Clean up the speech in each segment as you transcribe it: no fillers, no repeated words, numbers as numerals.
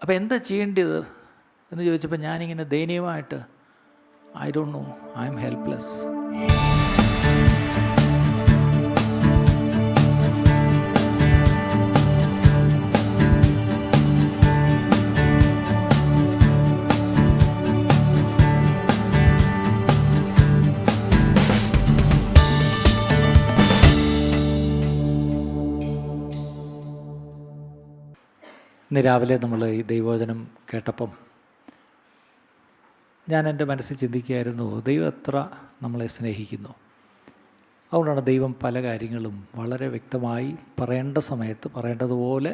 അപ്പോൾ എന്താ ചെയ്യേണ്ടത് എന്ന് ചോദിച്ചപ്പോൾ ഞാനിങ്ങനെ ദയനീയമായിട്ട് I don't know, I am helpless. ഇന്ന് രാവിലെ നമ്മൾ ഈ ദൈവവചനം കേട്ടപ്പം ഞാൻ എൻ്റെ മനസ്സിൽ ചിന്തിക്കുകയായിരുന്നു, ദൈവം എത്ര നമ്മളെ സ്നേഹിക്കുന്നു. അതുകൊണ്ടാണ് ദൈവം പല കാര്യങ്ങളും വളരെ വ്യക്തമായി പറയേണ്ട സമയത്ത് പറയേണ്ടതുപോലെ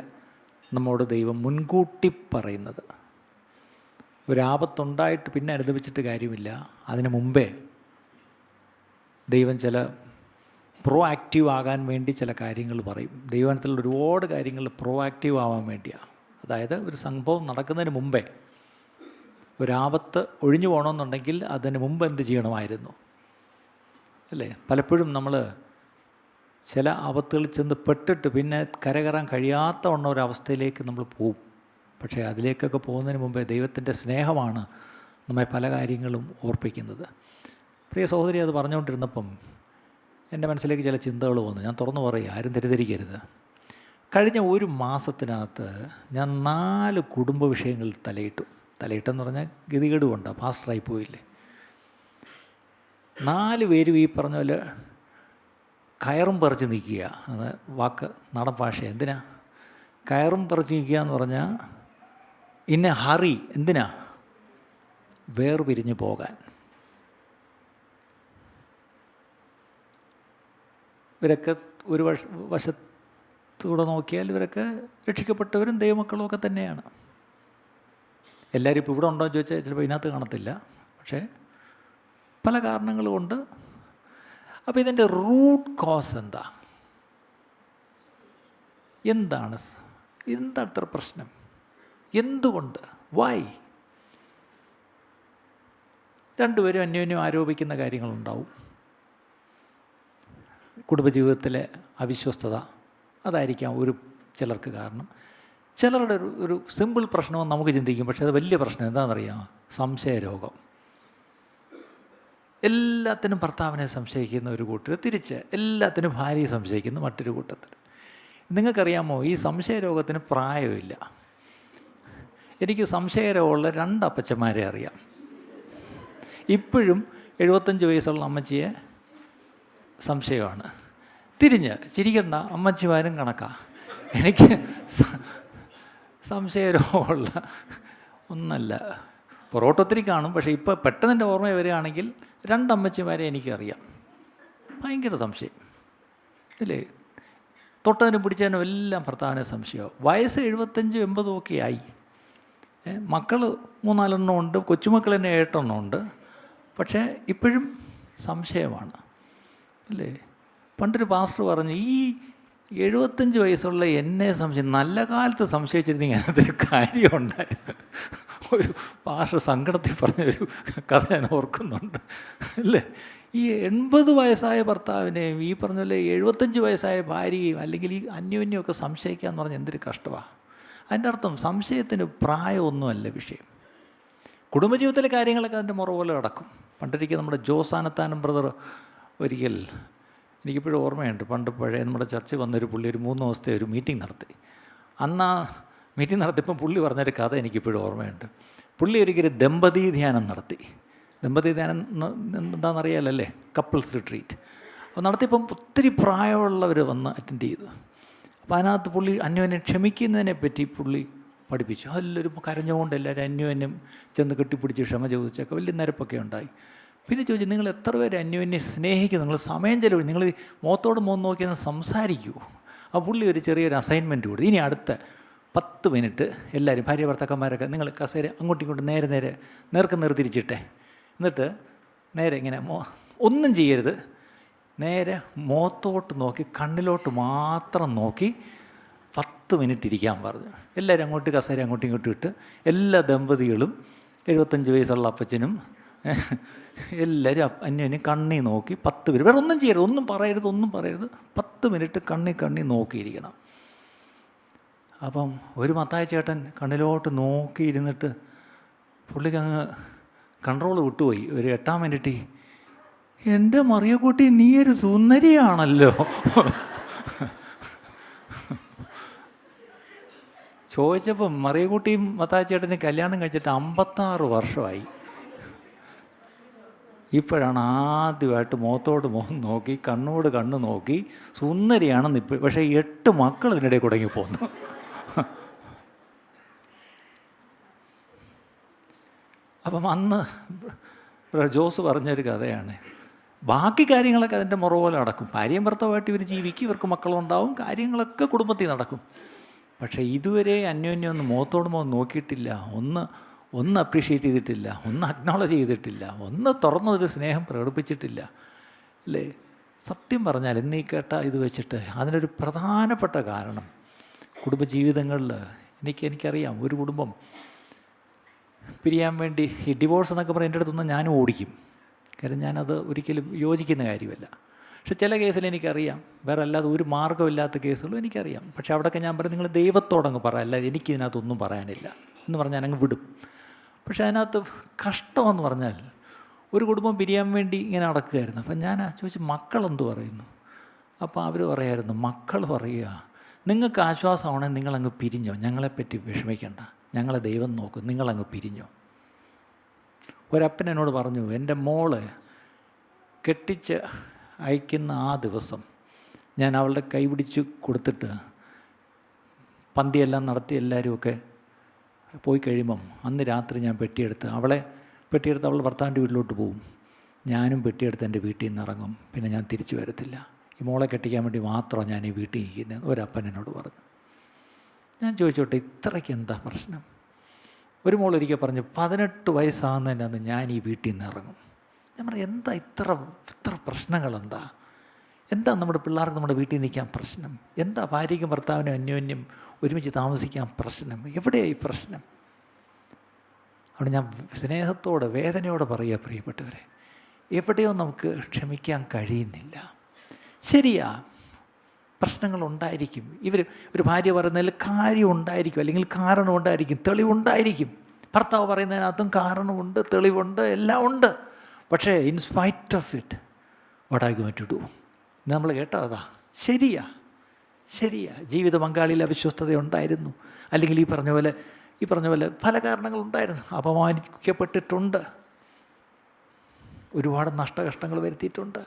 നമ്മോട് ദൈവം മുൻകൂട്ടി പറയുന്നത്. ഒരാപത്തുണ്ടായിട്ട് പിന്നെ അനുദപിച്ചിട്ട് കാര്യമില്ല, അതിനു മുമ്പേ ദൈവം ചില പ്രോ ആക്റ്റീവ് ആകാൻ വേണ്ടി ചില കാര്യങ്ങൾ പറയും. ദൈവത്തിലുള്ള ഒരുപാട് കാര്യങ്ങൾ പ്രോ ആക്റ്റീവ് ആവാൻ വേണ്ടിയാണ്. അതായത് ഒരു സംഭവം നടക്കുന്നതിന് മുമ്പേ, ഒരാപത്ത് ഒഴിഞ്ഞു പോകണമെന്നുണ്ടെങ്കിൽ അതിന് മുമ്പ് എന്ത് ചെയ്യണമായിരുന്നു അല്ലേ? പലപ്പോഴും നമ്മൾ ചില ആപത്തുകളിൽ ചെന്ന് പെട്ടിട്ട് പിന്നെ കരകയറാൻ കഴിയാത്ത ഒരവസ്ഥയിലേക്ക് നമ്മൾ പോവും. പക്ഷേ അതിലേക്കൊക്കെ പോകുന്നതിന് മുമ്പേ ദൈവത്തിൻ്റെ സ്നേഹമാണ് നമ്മെ പല കാര്യങ്ങളും ഓർപ്പിക്കുന്നത്. പ്രിയ സഹോദരി അത് പറഞ്ഞുകൊണ്ടിരുന്നപ്പം എൻ്റെ മനസ്സിലേക്ക് ചില ചിന്തകൾ വന്നു. ഞാൻ തുറന്നു പറയുക, ആരും തെറ്റിദ്ധരിക്കരുത്. കഴിഞ്ഞ ഒരു മാസത്തിനകത്ത് ഞാൻ 4 കുടുംബ വിഷയങ്ങളിൽ തലയിട്ടെന്ന് പറഞ്ഞാൽ ഗതികേട് കൊണ്ടാണ്, പാസ്റ്ററായി പോയില്ലേ. 4 പേരും ഈ പറഞ്ഞ പോലെ കയറും പറിച്ച് നിൽക്കുക. അത് വാക്ക് നാടൻ ഭാഷ. എന്തിനാ കയറും പറിച്ച് നിൽക്കുക എന്ന് പറഞ്ഞാൽ ഇന്നെ ഹറി, എന്തിനാ വേർപിരിഞ്ഞു പോകാൻ. ഇവരൊക്കെ ഒരു വശത്തൂടെ നോക്കിയാൽ ഇവരൊക്കെ രക്ഷിക്കപ്പെട്ടവരും ദൈവമക്കളും ഒക്കെ തന്നെയാണ്. എല്ലാവരും ഇപ്പോൾ ഇവിടെ ഉണ്ടോ എന്ന് ചോദിച്ചാൽ ചിലപ്പോൾ ഇതിനകത്ത് കാണത്തില്ല. പക്ഷേ പല കാരണങ്ങൾ കൊണ്ട്. അപ്പോൾ ഇതിൻ്റെ റൂട്ട് കോസ് എന്താണ് അത്ര പ്രശ്നം? എന്തുകൊണ്ട്? വൈ? രണ്ടുപേരും അന്യോന്യം ആരോപിക്കുന്ന കാര്യങ്ങളുണ്ടാവും. കുടുംബജീവിതത്തിലെ അവിശ്വസ്തത, അതായിരിക്കാം ചിലർക്ക് കാരണം. ചിലരുടെ ഒരു സിമ്പിൾ പ്രശ്നമെന്ന് നമുക്ക് ചിന്തിക്കും, പക്ഷേ അത് വലിയ പ്രശ്നം എന്താണെന്നറിയാം? സംശയരോഗം. എല്ലാത്തിനും ഭർത്താവിനെ സംശയിക്കുന്ന ഒരു കൂട്ടർ, തിരിച്ച് എല്ലാത്തിനും ഭാര്യയെ സംശയിക്കുന്ന മറ്റൊരു കൂട്ടത്തിൽ. നിങ്ങൾക്കറിയാമോ, ഈ സംശയരോഗത്തിന് പ്രായമില്ല. എനിക്ക് സംശയരോഗമുള്ള 2 അപ്പച്ചന്മാരെ അറിയാം. ഇപ്പോഴും 75 വയസ്സുള്ള അമ്മച്ചിയെ സംശയമാണ്. തിരിഞ്ഞ് ചിരിക്കണ്ട, അമ്മച്ചിമാരും കണക്കാണ്. എനിക്ക് സംശയരോഗമുള്ള ഒന്നല്ല. പൊറോട്ട ഒത്തിരി കാണും, പക്ഷേ ഇപ്പോൾ പെട്ടെന്ന് എൻ്റെ ഓർമ്മ വരികയാണെങ്കിൽ 2 അമ്മച്ചിമാരെ എനിക്കറിയാം. ഭയങ്കര സംശയം ഇല്ലേ? തൊട്ടതിനും പിടിച്ചതിനും എല്ലാം ഭർത്താവിനെ സംശയമാവും. വയസ്സ് 75-80 ഒക്കെ ആയി. മക്കൾ 3-4 ഉണ്ട്, കൊച്ചുമക്കൾ തന്നെ 8 ഉണ്ട്. പക്ഷേ ഇപ്പോഴും സംശയമാണ് അല്ലേ? പണ്ടൊരു പാസ്റ്റർ പറഞ്ഞു, ഈ 75 വയസ്സുള്ള എന്നെ സംശയം, നല്ല കാലത്ത് സംശയിച്ചിരുന്നെങ്കിൽ അതിനൊരു കാര്യമുണ്ടായിരുന്നു. ഒരു പാസ്റ്റർ സങ്കടത്തിൽ പറഞ്ഞൊരു കഥ ഞാൻ ഓർക്കുന്നുണ്ട് അല്ലേ? ഈ 80 വയസ്സായ ഭർത്താവിനെയും ഈ പറഞ്ഞ പോലെ 75 വയസ്സായ ഭാര്യയും അല്ലെങ്കിൽ ഈ അന്യോന്യമൊക്കെ സംശയിക്കുക എന്ന് പറഞ്ഞാൽ എന്തൊരു കഷ്ടമാണ്. അതിൻ്റെ അർത്ഥം സംശയത്തിന് പ്രായമൊന്നുമല്ല വിഷയം. കുടുംബജീവിതത്തിലെ കാര്യങ്ങളൊക്കെ അതിൻ്റെ മുറ പോലെ നടക്കും. പണ്ടൊരിക്കൽ നമ്മുടെ ജോസാനത്താനം ബ്രദർ ഒരിക്കൽ, എനിക്കിപ്പോഴും ഓർമ്മയുണ്ട്, പണ്ട് പഴയ നമ്മുടെ ചർച്ച വന്നൊരു പുള്ളി ഒരു 3 ദിവസത്തെ ഒരു മീറ്റിംഗ് നടത്തി. അന്ന് ആ മീറ്റിംഗ് നടത്തിയപ്പോൾ പുള്ളി പറഞ്ഞൊരു കഥ എനിക്കിപ്പോഴും ഓർമ്മയുണ്ട്. പുള്ളി ഒരിക്കൽ ദമ്പതി ധ്യാനം നടത്തി. ദമ്പതി ധ്യാനം എന്താണെന്നറിയാലല്ലേ, കപ്പിൾസ് റിട്രീറ്റ്. അപ്പോൾ നടത്തിയപ്പം ഒത്തിരി പ്രായമുള്ളവർ വന്ന് അറ്റൻഡ് ചെയ്തു. അപ്പോൾ അതിനകത്ത് പുള്ളി അന്യോന്യം ക്ഷമിക്കുന്നതിനെ പറ്റി പുള്ളി പഠിപ്പിച്ചു. എല്ലാവരും കരഞ്ഞുകൊണ്ട് എല്ലാവരും അന്യോന്യം ചെന്ന് കെട്ടിപ്പിടിച്ച് ക്ഷമ ചോദിച്ചൊക്കെ വലിയ നിരപ്പൊക്കെ ഉണ്ടായി. പിന്നെ ചോദിച്ചു, നിങ്ങൾ എത്ര പേര് അന്യോന്യം സ്നേഹിക്കും? നിങ്ങൾ സമയം ചെലവഴി, നിങ്ങൾ മുഖത്തോട് മുഖം നോക്കിയെന്ന് സംസാരിക്കൂ. ആ പുള്ളി ഒരു ചെറിയൊരു അസൈൻമെൻറ്റ് കൊടുത്തു. ഇനി അടുത്ത 10 മിനിറ്റ് എല്ലാവരും ഭാര്യ ഭർത്താക്കന്മാരൊക്കെ നിങ്ങൾ കസേര അങ്ങോട്ടും ഇങ്ങോട്ടും നേരെ തിരിച്ചിട്ടെ. എന്നിട്ട് നേരെ ഇങ്ങനെ ഒന്നും ചെയ്യരുത്, നേരെ മുഖത്തോട്ട് നോക്കി കണ്ണിലോട്ട് മാത്രം നോക്കി 10 മിനിറ്റ് ഇരിക്കാൻ പറഞ്ഞു. എല്ലാവരും കസേര അങ്ങോട്ടും ഇങ്ങോട്ടും ഇട്ട് എല്ലാ ദമ്പതികളും 75 വയസ്സുള്ള അപ്പച്ചനും എല്ലാവരും അന്യോന്യം കണ്ണി നോക്കി 10 പേര്, വേറെ ഒന്നും ചെയ്യരുത്, ഒന്നും പറയരുത് 10 മിനിറ്റ് കണ്ണി നോക്കിയിരിക്കണം. അപ്പം ഒരു മത്തായി ചേട്ടൻ കണ്ണിലോട്ട് നോക്കിയിരുന്നിട്ട് പുള്ളിക്ക് അങ്ങ് കൺട്രോൾ വിട്ടുപോയി. ഒരു 8-ാം മിനിറ്റ്, എൻ്റെ മറിയക്കുട്ടി നീ ഒരു സുന്ദരിയാണല്ലോ. ചോദിച്ചപ്പം മറിയക്കുട്ടിയും മത്തായി ചേട്ടനും കല്യാണം കഴിച്ചിട്ട് 56 വർഷമായി. ഇപ്പോഴാണ് ആദ്യമായിട്ട് മുഖത്തോട് മുഖം നോക്കി കണ്ണോട് കണ്ണ് നോക്കി സുന്ദരിയാണെന്ന് ഇപ്പോൾ. പക്ഷേ 8 മക്കൾ ഇതിനിടയിൽ കുടങ്ങി പോന്നു. അപ്പം അന്ന് ജോസ് പറഞ്ഞൊരു കഥയാണ്. ബാക്കി കാര്യങ്ങളൊക്കെ അതിൻ്റെ മുറ പോലെ നടക്കും. ഭാര്യയും ഭർത്താവുമായിട്ട് ഇവർ ജീവിക്കും, ഇവർക്ക് മക്കളുണ്ടാവും, കാര്യങ്ങളൊക്കെ കുടുംബത്തിൽ നടക്കും. പക്ഷേ ഇതുവരെ അന്യോന്യം ഒന്ന് മുഖത്തോട് മുഖം നോക്കിയിട്ടില്ല, ഒന്ന് അപ്രീഷിയേറ്റ് ചെയ്തിട്ടില്ല, ഒന്ന് അക്നോളജ് ചെയ്തിട്ടില്ല, ഒന്ന് തുറന്നൊരു സ്നേഹം പ്രകടിപ്പിച്ചിട്ടില്ല അല്ലേ? സത്യം പറഞ്ഞാൽ ഇന്ന് ഈ കേട്ട ഇത് വെച്ചിട്ട് അതിനൊരു പ്രധാനപ്പെട്ട കാരണം കുടുംബജീവിതങ്ങളിൽ എനിക്കറിയാം. ഒരു കുടുംബം പിരിയാൻ വേണ്ടി ഈ ഡിവോഴ്സ് എന്നൊക്കെ പറഞ്ഞ് എൻ്റെ അടുത്തൊന്നും ഞാനും ഓടിക്കും. കാര്യം ഞാനത് ഒരിക്കലും യോജിക്കുന്ന കാര്യമല്ല. പക്ഷെ ചില കേസിൽ എനിക്കറിയാം, വേറെ അല്ലാതെ ഒരു മാർഗ്ഗമില്ലാത്ത കേസുകളും എനിക്കറിയാം. പക്ഷെ അവിടെയൊക്കെ ഞാൻ പറയും, നിങ്ങൾ ദൈവത്തോടങ്ങ് പറ, അല്ല എനിക്കിതിനകത്തൊന്നും പറയാനില്ല എന്ന് പറഞ്ഞാൽ ഞാനങ്ങ് വിടും. പക്ഷെ അതിനകത്ത് കഷ്ടമെന്ന് പറഞ്ഞാൽ ഒരു കുടുംബം പിരിയാൻ വേണ്ടി ഇങ്ങനെ നടക്കുകയായിരുന്നു. അപ്പം ഞാൻ ചോദിച്ചു, മക്കളെന്ത് പറയുന്നു? അപ്പോൾ അവർ പറയായിരുന്നു, മക്കൾ പറയുക, നിങ്ങൾക്ക് ആശ്വാസമാണെങ്കിൽ നിങ്ങളങ്ങ് പിരിഞ്ഞോ, ഞങ്ങളെപ്പറ്റി വിഷമിക്കേണ്ട, ഞങ്ങളെ ദൈവം നോക്കും, നിങ്ങളങ്ങ് പിരിഞ്ഞോ. ഒരപ്പൻ എന്നോട് പറഞ്ഞു, എൻ്റെ മോള് കെട്ടിച്ച് അയക്കുന്ന ആ ദിവസം ഞാൻ അവളുടെ കൈ പിടിച്ച് കൊടുത്തിട്ട് പന്തിയെല്ലാം നടത്തി എല്ലാവരുമൊക്കെ പോയി കഴിയുമ്പം അന്ന് രാത്രി ഞാൻ പെട്ടിയെടുത്ത് അവൾ ഭർത്താവിൻ്റെ വീട്ടിലോട്ട് പോവും. ഞാനും പെട്ടിയെടുത്ത് എൻ്റെ വീട്ടിൽ നിന്ന് ഇറങ്ങും, പിന്നെ ഞാൻ തിരിച്ചു വരത്തില്ല. ഈ മോളെ കെട്ടിക്കാൻ വേണ്ടി മാത്രമാണ് ഞാൻ ഈ വീട്ടിൽ ഇരിക്കുന്നത്, ഒരപ്പൻ എന്നോട് പറഞ്ഞു. ഞാൻ ചോദിച്ചോട്ടെ, ഇത്രയ്ക്ക് എന്താ പ്രശ്നം? ഒരു മോളൊരിക്കൽ പറഞ്ഞു, 18 വയസ്സാകുന്നതിൻ്റെ അന്ന് ഞാൻ ഈ വീട്ടിൽ നിന്ന് ഇറങ്ങും. ഞാൻ പറഞ്ഞു, എന്താ ഇത്ര എന്താ നമ്മുടെ പിള്ളേർക്ക് നമ്മുടെ വീട്ടിൽ നിൽക്കാൻ പ്രശ്നം? എന്താ ഭാര്യയ്ക്കും ഭർത്താവിനും അന്യോന്യം ഒരുമിച്ച് താമസിക്കാൻ പ്രശ്നം? എവിടെയാണ് ഈ പ്രശ്നം? അവിടെ ഞാൻ സ്നേഹത്തോടെ വേദനയോടെ പറയുക, പ്രിയപ്പെട്ടവരെ, എവിടെയോ നമുക്ക് ക്ഷമിക്കാൻ കഴിയുന്നില്ല. ശരിയാ, പ്രശ്നങ്ങളുണ്ടായിരിക്കും. ഒരു ഭാര്യ പറയുന്നതിൽ കാര്യം ഉണ്ടായിരിക്കും, അല്ലെങ്കിൽ കാരണം ഉണ്ടായിരിക്കും, തെളിവുണ്ടായിരിക്കും. ഭർത്താവ് പറയുന്നതിനകത്തും കാരണമുണ്ട്, തെളിവുണ്ട്, എല്ലാം ഉണ്ട്. പക്ഷേ in spite of it, what are you going to do? നമ്മൾ കേട്ടതാ. ശരിയാ, ജീവിത പങ്കാളിയിൽ അവിശ്വസ്തത ഉണ്ടായിരുന്നു, അല്ലെങ്കിൽ ഈ പറഞ്ഞ പോലെ പല കാരണങ്ങളുണ്ടായിരുന്നു. അപമാനിക്കപ്പെട്ടിട്ടുണ്ട്, ഒരുപാട് നഷ്ടകഷ്ടങ്ങൾ വരുത്തിയിട്ടുണ്ട്.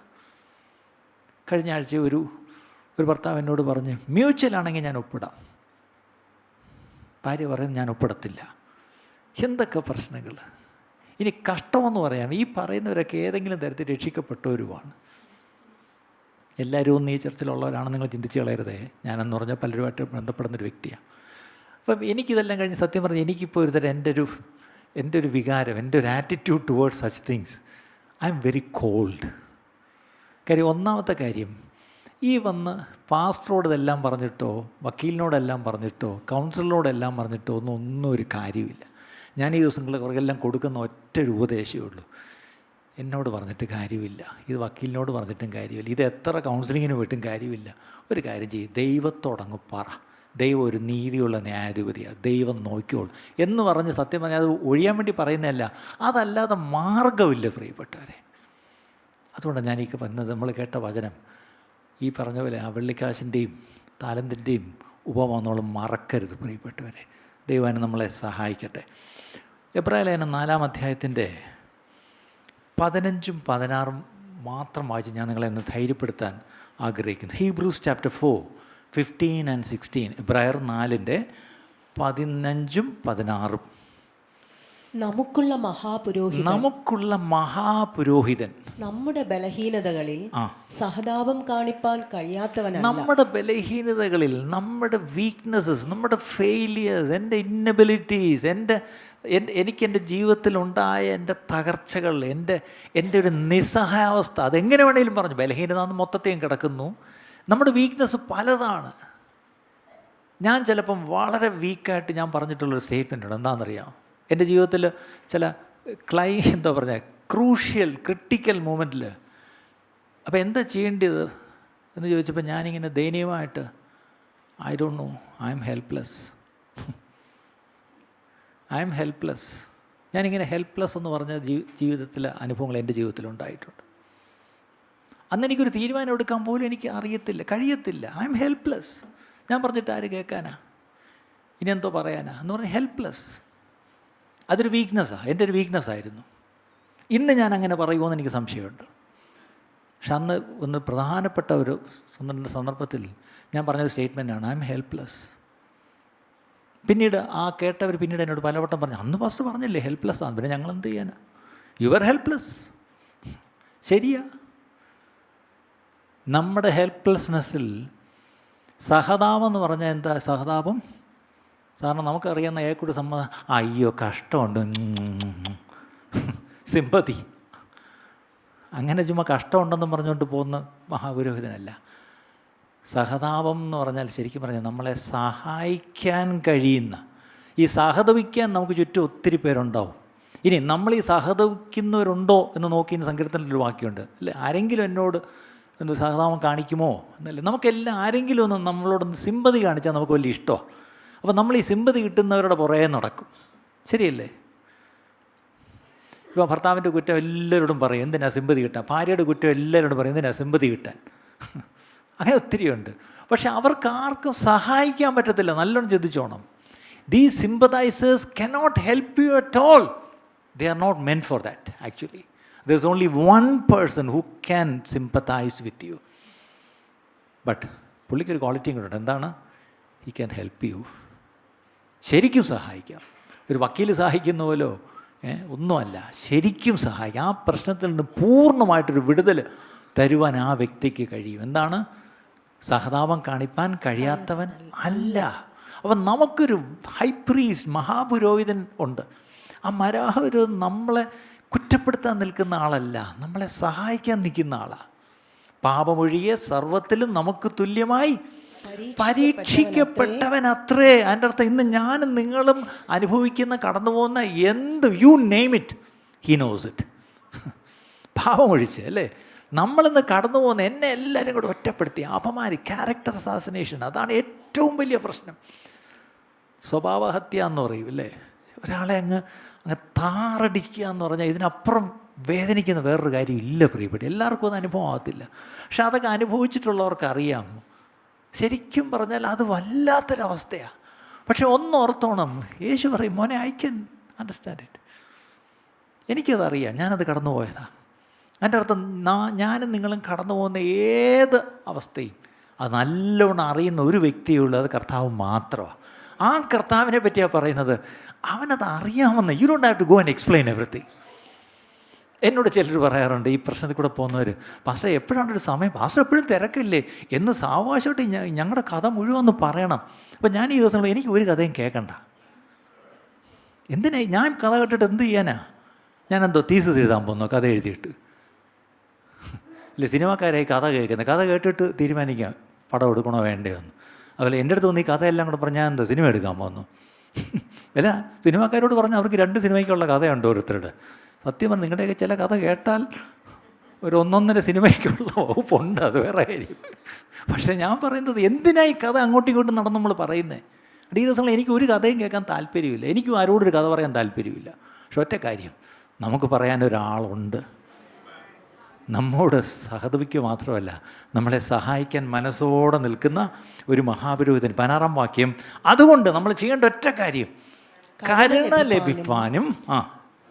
കഴിഞ്ഞ ആഴ്ച ഒരു ഭർത്താവ് എന്നോട് പറഞ്ഞ്, മ്യൂച്വലാണെങ്കിൽ ഞാൻ ഒപ്പിടാം. ഭാര്യ പറയുന്നത് ഞാൻ ഒപ്പിടത്തില്ല. എന്തൊക്കെ പ്രശ്നങ്ങൾ! ഇനി കഷ്ടമെന്ന് പറയാം, ഈ പറയുന്നവരൊക്കെ ഏതെങ്കിലും തരത്തിൽ രക്ഷിക്കപ്പെട്ടവരുമാണ്. എല്ലാവരും ഒന്നും ഈ ചർച്ചിലുള്ളവരാണ് നിങ്ങൾ ചിന്തിച്ച് കളയരുതേ. ഞാനെന്ന് പറഞ്ഞാൽ പലരുമായിട്ട് ബന്ധപ്പെടുന്നൊരു വ്യക്തിയാണ്. അപ്പം എനിക്കിതെല്ലാം കഴിഞ്ഞ് സത്യം പറഞ്ഞാൽ എനിക്കിപ്പോൾ ഒരു തരം എൻ്റെ ഒരു വികാരം, എൻ്റെ ഒരു attitude towards such things, I am very called. കാര്യം, ഒന്നാമത്തെ കാര്യം, ഈ വന്ന് പാസ്റ്ററോട് ഇതെല്ലാം പറഞ്ഞിട്ടോ, വക്കീലിനോടെല്ലാം പറഞ്ഞിട്ടോ, കൗൺസിലറോടെല്ലാം പറഞ്ഞിട്ടോ ഒന്നും ഒരു കാര്യമില്ല. ഞാൻ ഈ ദിവസങ്ങളിൽ കുറെല്ലാം കൊടുക്കുന്ന ഒറ്റൊരു ഉപദേശമേ ഉള്ളൂ. എന്നോട് പറഞ്ഞിട്ട് കാര്യമില്ല, ഇത് വക്കീലിനോട് പറഞ്ഞിട്ടും കാര്യമില്ല, ഇത് എത്ര കൗൺസിലിങ്ങിന് പോയിട്ടും കാര്യമില്ല. ഒരു കാര്യം ചെയ്യും, ദൈവത്തോടങ്ങ് പറ. ദൈവം ഒരു നീതിയുള്ള ന്യായാധിപതിയാണ്, ദൈവം നോക്കിയോളൂ എന്ന് പറഞ്ഞ് സത്യം പറഞ്ഞാൽ അത് ഒഴിയാൻ വേണ്ടി പറയുന്നതല്ല, അതല്ലാതെ മാർഗമില്ല പ്രിയപ്പെട്ടവരെ. അതുകൊണ്ടാണ് ഞാൻ ഈ പറഞ്ഞത്, നമ്മൾ കേട്ട വചനം ഈ പറഞ്ഞ പോലെ ആ വെള്ളിക്കാശിൻ്റെയും താലന്തിൻ്റെയും ഉപമ നമ്മൾ മറക്കരുത് പ്രിയപ്പെട്ടവരെ. ദൈവം നമ്മളെ സഹായിക്കട്ടെ. എബ്രായലേഖനം 4-ാം അധ്യായത്തിൻ്റെ 15-ഉം 16-ഉം മാത്രം വായിച്ച് ഞാൻ നിങ്ങളെ ഒന്ന് ധൈര്യപ്പെടുത്താൻ ആഗ്രഹിക്കുന്നു. Hebrews chapter 4:15 and 16. എബ്രായർ 4-ന്റെ 15-ഉം 16-ഉം. നമുക്കുള്ള മഹാപുരോഹിതൻ നമ്മുടെ ബലഹീനതകളിൽ സഹതാപം കാണിപ്പാൻ കഴിയാത്തവനല്ല. നമ്മുടെ ബലഹീനതകളിൽ, നമ്മുടെ വീക്ക്നെസ്സസ്, നമ്മുടെ ഫെയിലിയേഴ്സ്, എൻ്റെ ഇന്നബിലിറ്റീസ്, എനിക്ക് ജീവിതത്തിലുണ്ടായ എൻ്റെ തകർച്ചകൾ, എൻ്റെ ഒരു നിസ്സഹായാവസ്ഥ, അതെങ്ങനെ വേണമെങ്കിലും പറഞ്ഞു, ബലഹീനത എന്ന് മൊത്തത്തെയും കിടക്കുന്നു. നമ്മുടെ വീക്ക്നെസ് പലതാണ്. ഞാൻ ചിലപ്പം വളരെ വീക്കായിട്ട് ഞാൻ പറഞ്ഞിട്ടുള്ളൊരു സ്റ്റേറ്റ്മെൻ്റ് ഉണ്ട്. എന്താണെന്നറിയാം, എൻ്റെ ജീവിതത്തിൽ ചില ക്രിട്ടിക്കൽ മൂമെൻറ്റിൽ അപ്പോൾ എന്താ ചെയ്യേണ്ടത് എന്ന് ചോദിച്ചപ്പോൾ ഞാനിങ്ങനെ ദയനീയമായിട്ട് I don't know, I am helpless. I am helpless. ഞാനിങ്ങനെ ഹെൽപ്ലെസ് എന്ന് പറഞ്ഞ ജീവിതത്തിലെ അനുഭവങ്ങൾ എൻ്റെ ജീവിതത്തിലുണ്ടായിട്ടുണ്ട്. അന്ന് എനിക്കൊരു തീരുമാനം എടുക്കാൻ പോലും എനിക്ക് അറിയത്തില്ല, കഴിയത്തില്ല. I am helpless. ഞാൻ പറഞ്ഞിട്ട് ആര് കേൾക്കാനാ, ഇനി എന്തോ പറയാനാ എന്ന് പറഞ്ഞാൽ ഹെൽപ്ലെസ്. അതൊരു വീക്ക്നെസ്സാണ്, എൻ്റെ ഒരു വീക്ക്നെസ്സായിരുന്നു. ഇന്ന് ഞാൻ അങ്ങനെ പറയുമോ എന്ന് എനിക്ക് സംശയമുണ്ട്. പക്ഷെ അന്ന് ഒന്ന് പ്രധാനപ്പെട്ട ഒരു സന്ദർഭത്തിൽ ഞാൻ പറഞ്ഞൊരു സ്റ്റേറ്റ്മെൻറ്റാണ്, ഐ എം ഹെൽപ്ലെസ്. പിന്നീട് ആ കേട്ടവർ പിന്നീട് എന്നോട് പലവട്ടം പറഞ്ഞു, അന്ന് ഫസ്റ്റ് പറഞ്ഞില്ലേ ഹെൽപ്ലെസ് ആണ്, പിന്നെ ഞങ്ങൾ എന്ത് ചെയ്യാനാ, യു ആർ ഹെൽപ്ലെസ്. ശരിയാ. നമ്മുടെ ഹെൽപ്ലെസ്നെസ്സിൽ സഹതാപം എന്ന് പറഞ്ഞാൽ എന്താ? സഹതാപം കാരണം നമുക്കറിയാവുന്ന ഏക്കൂടെ സമ്മതം, അയ്യോ കഷ്ടമുണ്ട്, സിമ്പതി. അങ്ങനെ ചുമ്മാ കഷ്ടമുണ്ടെന്നും പറഞ്ഞുകൊണ്ട് പോകുന്ന മഹാപുരോഹിതനല്ല. സഹതാപം എന്ന് പറഞ്ഞാൽ ശരിക്കും പറഞ്ഞാൽ നമ്മളെ സഹായിക്കാൻ കഴിയുന്ന, ഈ സഹതപിക്കാൻ നമുക്ക് ചുറ്റും ഒത്തിരി പേരുണ്ടാവും. ഇനി നമ്മൾ ഈ സഹതപിക്കുന്നവരുണ്ടോ എന്ന് നോക്കി സങ്കീർത്തനത്തിലൊരു വാക്യമുണ്ട് അല്ലേ, ആരെങ്കിലും എന്നോട് എന്ത് സഹതാപം കാണിക്കുമോ എന്നല്ലേ. നമുക്കെല്ലാം ആരെങ്കിലും ഒന്ന് നമ്മളോടൊന്ന് സിമ്പതി കാണിച്ചാൽ നമുക്ക് വലിയ ഇഷ്ടമാണ്. അപ്പോൾ നമ്മൾ ഈ സിമ്പതി കിട്ടുന്നവരുടെ പുറകെ നടക്കും. ശരിയല്ലേ? ഇപ്പോൾ ഭർത്താവിൻ്റെ കുറ്റം എല്ലാവരോടും പറയും, എന്തിനാ സിമ്പതി കിട്ടാൻ. ഭാര്യയുടെ കുറ്റം എല്ലാവരോടും പറയും, എന്തിനാ സിമ്പതി കിട്ടാൻ. അങ്ങനെ ഒത്തിരിയുണ്ട്. പക്ഷെ അവർക്ക് ആർക്കും സഹായിക്കാൻ പറ്റത്തില്ല. നല്ലോണം ചിന്തിച്ചോണം. These sympathisers cannot help you at all. They are not meant for that actually. There is only one person who can sympathize with you. But പുള്ളിക്കൊരു ക്വാളിറ്റിയും കൂടെ ഉണ്ട്. എന്താണ്? He can help you. ശരിക്കും സഹായിക്കാം. ഒരു വക്കീൽ സഹായിക്കുന്ന പോലോ ഒന്നുമല്ല, ശരിക്കും സഹായിക്കാം. ആ പ്രശ്നത്തിൽ നിന്ന് പൂർണ്ണമായിട്ടൊരു വിടുതൽ തരുവാൻ ആ വ്യക്തിക്ക് കഴിയും. എന്താണ്? സഹതാപം കാണിപ്പാൻ കഴിയാത്തവൻ അല്ല. അപ്പം നമുക്കൊരു ഹൈ പ്രീസ്റ്റ്, മഹാപുരോഹിതൻ ഉണ്ട്. ആ മഹാപുരോഹിതൻ നമ്മളെ കുറ്റപ്പെടുത്താൻ നിൽക്കുന്ന ആളല്ല, നമ്മളെ സഹായിക്കാൻ നിൽക്കുന്ന ആളാണ്. പാപമൊഴിയെ സർവ്വത്തിലും നമുക്ക് തുല്യമായി പരീക്ഷിക്കപ്പെട്ടവൻ അത്രേ. അതിൻ്റെ അർത്ഥം ഇന്ന് ഞാനും നിങ്ങളും അനുഭവിക്കുന്ന കടന്നു പോകുന്ന എന്ത്, you name it, he knows it. പാപമൊഴിച്ച് അല്ലേ നമ്മളിന്ന് കടന്നു പോകുന്ന, എന്നെ എല്ലാവരും കൂടെ ഒറ്റപ്പെടുത്തി അപമാനി, ക്യാരക്ടർ അസാസിനേഷൻ, അതാണ് ഏറ്റവും വലിയ പ്രശ്നം. സ്വഭാവഹത്യ എന്ന് പറയും അല്ലേ, ഒരാളെ അങ്ങ് താറടിക്കുക എന്ന് പറഞ്ഞാൽ ഇതിനപ്പുറം വേദനിക്കുന്ന വേറൊരു കാര്യം ഇല്ല പ്രിയപ്പെട്ട. എല്ലാവർക്കും അത് അനുഭവം ആകത്തില്ല. പക്ഷെ അതൊക്കെ അനുഭവിച്ചിട്ടുള്ളവർക്ക് അറിയാം. ശരിക്കും പറഞ്ഞാൽ അത് വല്ലാത്തൊരവസ്ഥയാണ്. പക്ഷെ ഓർത്തോണം, യേശു പറയും, മോനെ ഐ ക്യാൻ അണ്ടർസ്റ്റാൻഡ് ഇറ്റ്. എനിക്കതറിയാം, ഞാനത് കടന്നു പോയതാണ്. അതിൻ്റെ അർത്ഥം ഞാനും നിങ്ങളും കടന്നു പോകുന്ന ഏത് അവസ്ഥയും അത് നല്ലോണം അറിയുന്ന ഒരു വ്യക്തിയേ ഉള്ളൂ, അത് കർത്താവ് മാത്രമാണ്. ആ കർത്താവിനെ പറ്റിയാണ് പറയുന്നത്. അവനത് അറിയാമെന്ന്. You don't have to go and explain everything. എന്നോട് ചിലർ പറയാറുണ്ട്, ഈ പ്രശ്നത്തിൽ കൂടെ പോകുന്നവർ, പാസ്റ്റർ എപ്പോഴാണ് ഒരു സമയം, പാസ്റ്റർ എപ്പോഴും തിരക്കില്ലേ എന്ന് സാവകാശമായിട്ട് ഞങ്ങളുടെ കഥ മുഴുവൻ ഒന്ന് പറയണം. അപ്പം ഞാൻ ഈ ദിവസങ്ങളിൽ എനിക്ക് ഒരു കഥയും കേൾക്കണ്ട. എന്തിനാ ഞാൻ കഥ കേട്ടിട്ട് എന്ത് ചെയ്യാനാ? ഞാനെന്തോ തീസിസ് എഴുതാൻ പോകുന്നു കഥ എഴുതിയിട്ട്? ഇല്ല, സിനിമാക്കാരായി കഥ കേൾക്കുന്നത്, കഥ കേട്ടിട്ട് തീരുമാനിക്കാം പടം എടുക്കണോ വേണ്ടയോ എന്ന്. അതുപോലെ എൻ്റെ അടുത്ത് തോന്നി ഈ കഥയെല്ലാം കൂടെ പറഞ്ഞാൽ ഞാൻ എന്താ സിനിമ എടുക്കാൻ പോകുന്നു? അല്ല, സിനിമാക്കാരോട് പറഞ്ഞാൽ അവർക്ക് 2 സിനിമയ്ക്കുള്ള കഥയുണ്ട് ഓരോരുത്തരുടെ. സത്യം പറഞ്ഞാൽ നിങ്ങളുടെയൊക്കെ ചില കഥ കേട്ടാൽ ഒരു 1.5 സിനിമയ്ക്കുള്ള വകുപ്പുണ്ട്, അത് വേറെ കാര്യം. പക്ഷേ ഞാൻ പറയുന്നത്, എന്തിനായി കഥ അങ്ങോട്ടും ഇങ്ങോട്ടും നടന്ന് നമ്മൾ പറയുന്നത്? ഈ ദിവസങ്ങളിൽ എനിക്ക് ഒരു കഥയും കേൾക്കാൻ താല്പര്യമില്ല, എനിക്കും ആരോടൊരു കഥ പറയാൻ താല്പര്യമില്ല. പക്ഷെ ഒറ്റ കാര്യം, നമുക്ക് പറയാനൊരാളുണ്ട്. നമ്മോട് സഹതപിക്കുക മാത്രമല്ല, നമ്മളെ സഹായിക്കാൻ മനസ്സോടെ നിൽക്കുന്ന ഒരു മഹാപുരോഹിതൻ. 16-ാം വാക്യം, അതുകൊണ്ട് നമ്മൾ ചെയ്യേണ്ട ഒറ്റ കാര്യം, കരുണ ലഭിക്കാനും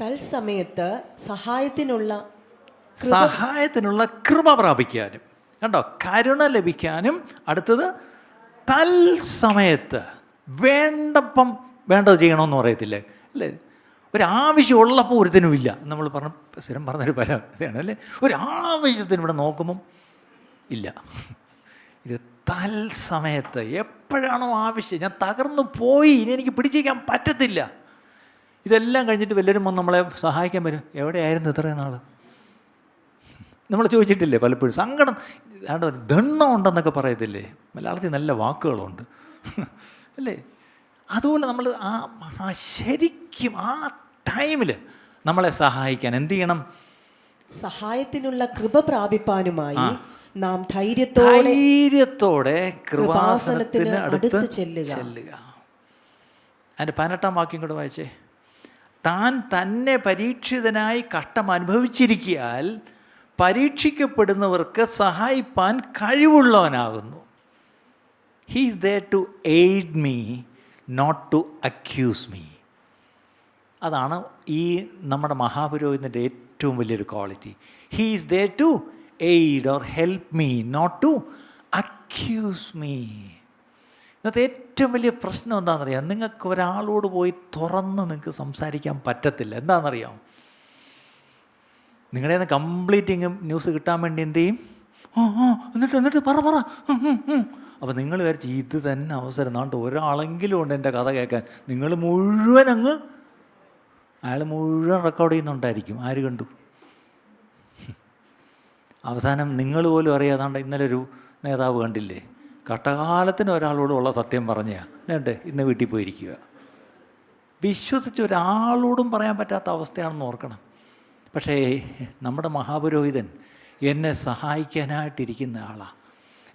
തൽസമയത്ത് സഹായത്തിനുള്ള കൃപ പ്രാപിക്കാനും. കണ്ടോ, കരുണ ലഭിക്കാനും. അടുത്തത് തൽസമയത്ത്, വേണ്ടപ്പം വേണ്ടത് ചെയ്യണമെന്ന് പറയത്തില്ലേ അല്ലേ? ഒരാവശ്യമുള്ളപ്പോൾ ഒരുത്തിനുമില്ല. നമ്മൾ സ്ഥിരം പറഞ്ഞൊരു പരാതിയാണ് അല്ലേ, ഒരാവശ്യത്തിന് ഇവിടെ നോക്കുമ്പം ഇല്ല. ഇത് തൽസമയത്ത്, എപ്പോഴാണോ ആവശ്യം, ഞാൻ തകർന്നു പോയി, ഇനി എനിക്ക് പിടിച്ചിരിക്കാൻ പറ്റത്തില്ല. ഇതെല്ലാം കഴിഞ്ഞിട്ട് വല്ലവരും വന്ന് നമ്മളെ സഹായിക്കാൻ വരും. എവിടെയായിരുന്നു ഇത്രയും നാൾ? നമ്മൾ ചോദിച്ചിട്ടില്ലേ പലപ്പോഴും? സങ്കടം, ദണ്ണം ഉണ്ടെന്നൊക്കെ പറയത്തില്ലേ? മലയാളത്തിൽ നല്ല വാക്കുകളുണ്ട് അല്ലേ? അതുപോലെ നമ്മൾ ആ ശരിക്കും ആ ടൈമിൽ നമ്മളെ സഹായിക്കാൻ എന്ത് ചെയ്യണം? സഹായത്തിനുള്ള കൃപ പ്രാപിപ്പാനുമായി നാം ധൈര്യത്തോടെ കൃപാസനത്തിന് അടുത്ത് അടുത്ത് ചെല്ലുക. അതിൻ്റെ 18-ാം വാക്യം കൂടെ വായിച്ചേ. താൻ തന്നെ പരീക്ഷിതനായി കഷ്ടം അനുഭവിച്ചിരിക്കയാൽ പരീക്ഷിക്കപ്പെടുന്നവർക്ക് സഹായിപ്പാൻ കഴിവുള്ളവനാകുന്നു. He is there to aid me, not to accuse me. അതാണ് ഈ നമ്മുടെ മഹാപുരോഹിതൻ്റെ ഏറ്റവും വലിയൊരു quality. He is there to aid or help me, not to accuse me. ഇന്നത്തെ ഏറ്റവും വലിയ പ്രശ്നം എന്താണെന്നറിയാം? നിങ്ങൾക്ക് ഒരാളോട് പോയി തുറന്ന് നിങ്ങൾക്ക് സംസാരിക്കാൻ പറ്റത്തില്ല. എന്താണെന്നറിയാം? നിങ്ങളുടെ നിന്ന് കംപ്ലീറ്റിങ് ന്യൂസ് കിട്ടാൻ വേണ്ടി എന്ത് ചെയ്യും? എന്നിട്ട് പറ. അപ്പോൾ നിങ്ങൾ വിചാരിച്ച് ഇത് തന്നെ അവസരം, നാട്ട് ഒരാളെങ്കിലും ഉണ്ട് എൻ്റെ കഥ കേൾക്കാൻ. നിങ്ങൾ മുഴുവൻ അയാൾ മുഴുവൻ റെക്കോർഡ് ചെയ്യുന്നുണ്ടായിരിക്കും. ആര് കണ്ടു? അവസാനം നിങ്ങൾ പോലും അറിയാതാണ്ട് ഇന്നലെ ഒരു നേതാവ് കണ്ടില്ലേ, കട്ടകാലത്തിന് ഒരാളോടുള്ള സത്യം പറഞ്ഞാൽ ഇന്ന് വീട്ടിൽ പോയിരിക്കുക. വിശ്വസിച്ച് ഒരാളോടും പറയാൻ പറ്റാത്ത അവസ്ഥയാണെന്ന് ഓർക്കണം. പക്ഷേ നമ്മുടെ മഹാപുരോഹിതൻ എന്നെ സഹായിക്കാനായിട്ടിരിക്കുന്ന ആളാണ്.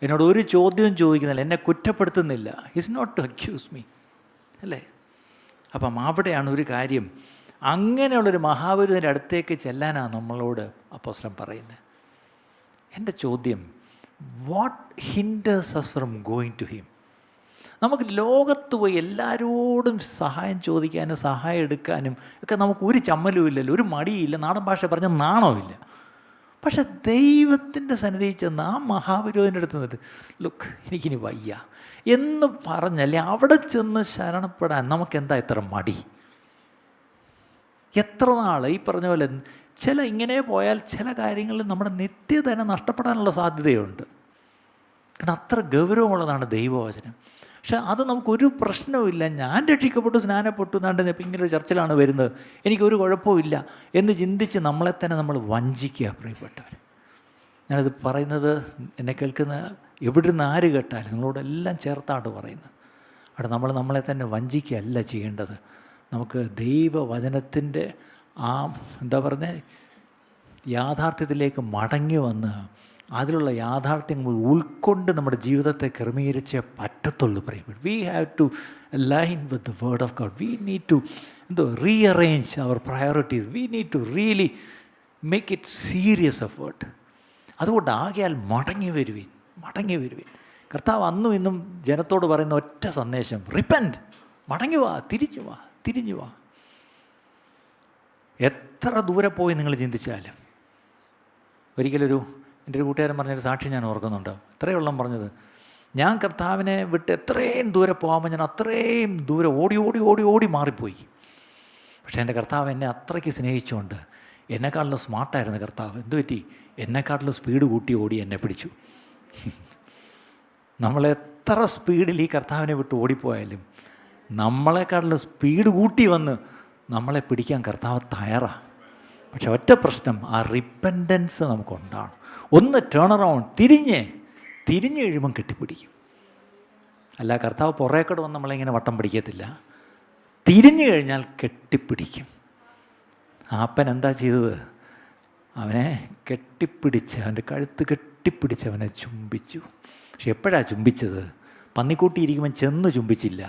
എന്നോട് ഒരു ചോദ്യവും ചോദിക്കുന്നില്ല, എന്നെ കുറ്റപ്പെടുത്തുന്നില്ല. Is not to accuse me, അല്ലേ? അപ്പം അവിടെയാണ് ഒരു കാര്യം. അങ്ങനെയുള്ളൊരു മഹാപുരോഹിതൻ്റെ അടുത്തേക്ക് ചെല്ലാനാണ് നമ്മളോട് അപ്പോസ്തലൻ പറയുന്നത്. എൻ്റെ ചോദ്യം, what hinders us from going to him? നമുക്ക് ലോകത്ത് പോയി എല്ലാവരോടും സഹായം ചോദിക്കാനും സഹായം എടുക്കാനും ഒക്കെ നമുക്ക് ഒരു ചമ്മലും ഇല്ലല്ലോ, ഒരു മടിയില്ല, നാടൻ ഭാഷ പറഞ്ഞ നാണമില്ല. പക്ഷെ ദൈവത്തിൻ്റെ സന്നിധിയിൽ ചെന്ന് ആ മഹാപുരോഹിതൻ്റെ അടുത്ത് നിന്നിട്ട് ലുക്ക് എനിക്കിനി വയ്യ എന്ന് പറഞ്ഞല്ലേ അവിടെ ചെന്ന് ശരണപ്പെടാൻ നമുക്കെന്താ ഇത്ര മടി? എത്ര നാൾ ഈ പറഞ്ഞ പോലെ ഇങ്ങനെ പോയാൽ ചില കാര്യങ്ങളിൽ നമ്മുടെ നിത്യത തന്നെ നഷ്ടപ്പെടാനുള്ള സാധ്യതയുണ്ട്. കാരണം അത്ര ഗൗരവമുള്ളതാണ് ദൈവവചനം. പക്ഷെ അത് നമുക്കൊരു പ്രശ്നവുമില്ല. ഞാൻ രക്ഷിക്കപ്പെട്ടു, സ്നാനപ്പെട്ടു, ഇപ്പം ഇങ്ങനെ ഒരു ചർച്ചിലാണ് വരുന്നത്, എനിക്കൊരു കുഴപ്പമില്ല എന്ന് ചിന്തിച്ച് നമ്മളെ തന്നെ നമ്മൾ വഞ്ചിക്കുക. പ്രിയപ്പെട്ടവർ, ഞാനത് പറയുന്നത് എന്നെ കേൾക്കുന്ന എവിടുന്ന് ആര് കേട്ടാലും നിങ്ങളോടെല്ലാം ചേർത്താണ് പറയുന്നത്. അവിടെ നമ്മളെ തന്നെ വഞ്ചിക്കുകയല്ല ചെയ്യേണ്ടത്. നമുക്ക് ദൈവവചനത്തിൻ്റെ ആ യാഥാർത്ഥ്യത്തിലേക്ക് മടങ്ങി വന്ന് അതിലുള്ള യാഥാർത്ഥ്യങ്ങൾ ഉൾക്കൊണ്ട് നമ്മുടെ ജീവിതത്തെ ക്രമീകരിച്ചേ പറ്റത്തുള്ളൂ. പ്രിയപ്പെട്ട, we have to align with the word of God. We need to rearrange our priorities. We need to really make it serious effort. അതുകൊണ്ട് ആകയാൽ മടങ്ങി വരുവിൻ. കർത്താവ് അന്നും ഇന്നും ജനത്തോട് പറയുന്ന ഒറ്റ സന്ദേശം, റിപ്പൻറ്റ്, മടങ്ങി വാ, തിരിഞ്ഞു വാ. എത്ര ദൂരെ പോയി നിങ്ങൾ ചിന്തിച്ചാലും. ഒരിക്കലൊരു എൻ്റെ ഒരു കൂട്ടുകാരൻ പറഞ്ഞൊരു സാക്ഷി ഞാൻ ഓർക്കുന്നുണ്ട്. ഇത്രയുള്ള പറഞ്ഞത്, ഞാൻ കർത്താവിനെ വിട്ട് എത്രയും ദൂരെ പോകുമ്പോൾ ഞാൻ അത്രയും ദൂരെ ഓടി മാറിപ്പോയി. പക്ഷേ എൻ്റെ കർത്താവ് എന്നെ അത്രയ്ക്ക് സ്നേഹിച്ചുകൊണ്ട് എന്നെക്കാട്ടിലും സ്മാർട്ടായിരുന്നു കർത്താവ്. എന്തു പറ്റി? എന്നെക്കാട്ടിലും സ്പീഡ് കൂട്ടി ഓടി എന്നെ പിടിച്ചു. നമ്മളെത്ര സ്പീഡിൽ ഈ കർത്താവിനെ വിട്ട് ഓടിപ്പോയാലും നമ്മളെക്കാട്ടിലും സ്പീഡ് കൂട്ടി വന്ന് നമ്മളെ പിടിക്കാൻ കർത്താവ് തയ്യാറാണ്. പക്ഷെ ഒറ്റ പ്രശ്നം, ആ റിപ്പൻറ്റൻസ് നമുക്കുണ്ടാണ്. ഒന്ന് ടേൺ അറൗണ്ട്, തിരിഞ്ഞ് കഴിയുമ്പം കെട്ടിപ്പിടിക്കും. അല്ല, കർത്താവ് പുറേക്കോട് വന്ന് നമ്മളിങ്ങനെ വട്ടം പിടിക്കത്തില്ല. തിരിഞ്ഞു കഴിഞ്ഞാൽ കെട്ടിപ്പിടിക്കും. അപ്പൻ എന്താ ചെയ്തത്? അവനെ കെട്ടിപ്പിടിച്ച്, അവൻ്റെ കഴുത്ത് കെട്ടിപ്പിടിച്ച് അവനെ ചുംബിച്ചു. പക്ഷെ എപ്പോഴാണ് ചുംബിച്ചത്? പന്നിക്കൂട്ടിയിരിക്കുമ്പം ചെന്ന് ചുംബിച്ചില്ല.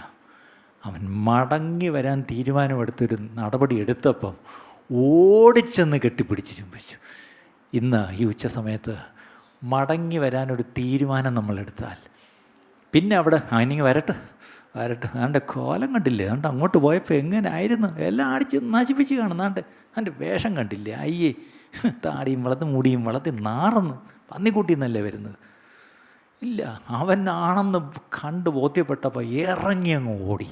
അവൻ മടങ്ങി വരാൻ തീരുമാനമെടുത്തൊരു നടപടി എടുത്തപ്പം ഓടിച്ചെന്ന് കെട്ടിപ്പിടിച്ച് ചുംബിച്ചു. ഇന്ന് ഈ ഉച്ച സമയത്ത് മടങ്ങി വരാനൊരു തീരുമാനം നമ്മളെടുത്താൽ പിന്നെ അവിടെ ഇനി വരട്ടെ അവൻ്റെ കോലം കണ്ടില്ലേ? അതുകൊണ്ട് അങ്ങോട്ട് പോയപ്പോൾ എങ്ങനെ ആയിരുന്നു? എല്ലാം അടിച്ച് നശിപ്പിച്ച് കാണുന്നാണ്ട് അവൻ്റെ വേഷം കണ്ടില്ലേ? അയ്യേ, താടിയും വളർത്തി മുടിയും വളർത്തി നാറന്ന് പന്നിക്കുട്ടി എന്നല്ലേ വരുന്നത്. ഇല്ല, അവനാണെന്ന് കണ്ട് ബോധ്യപ്പെട്ടപ്പോൾ ഇറങ്ങി അങ്ങ് ഓടി.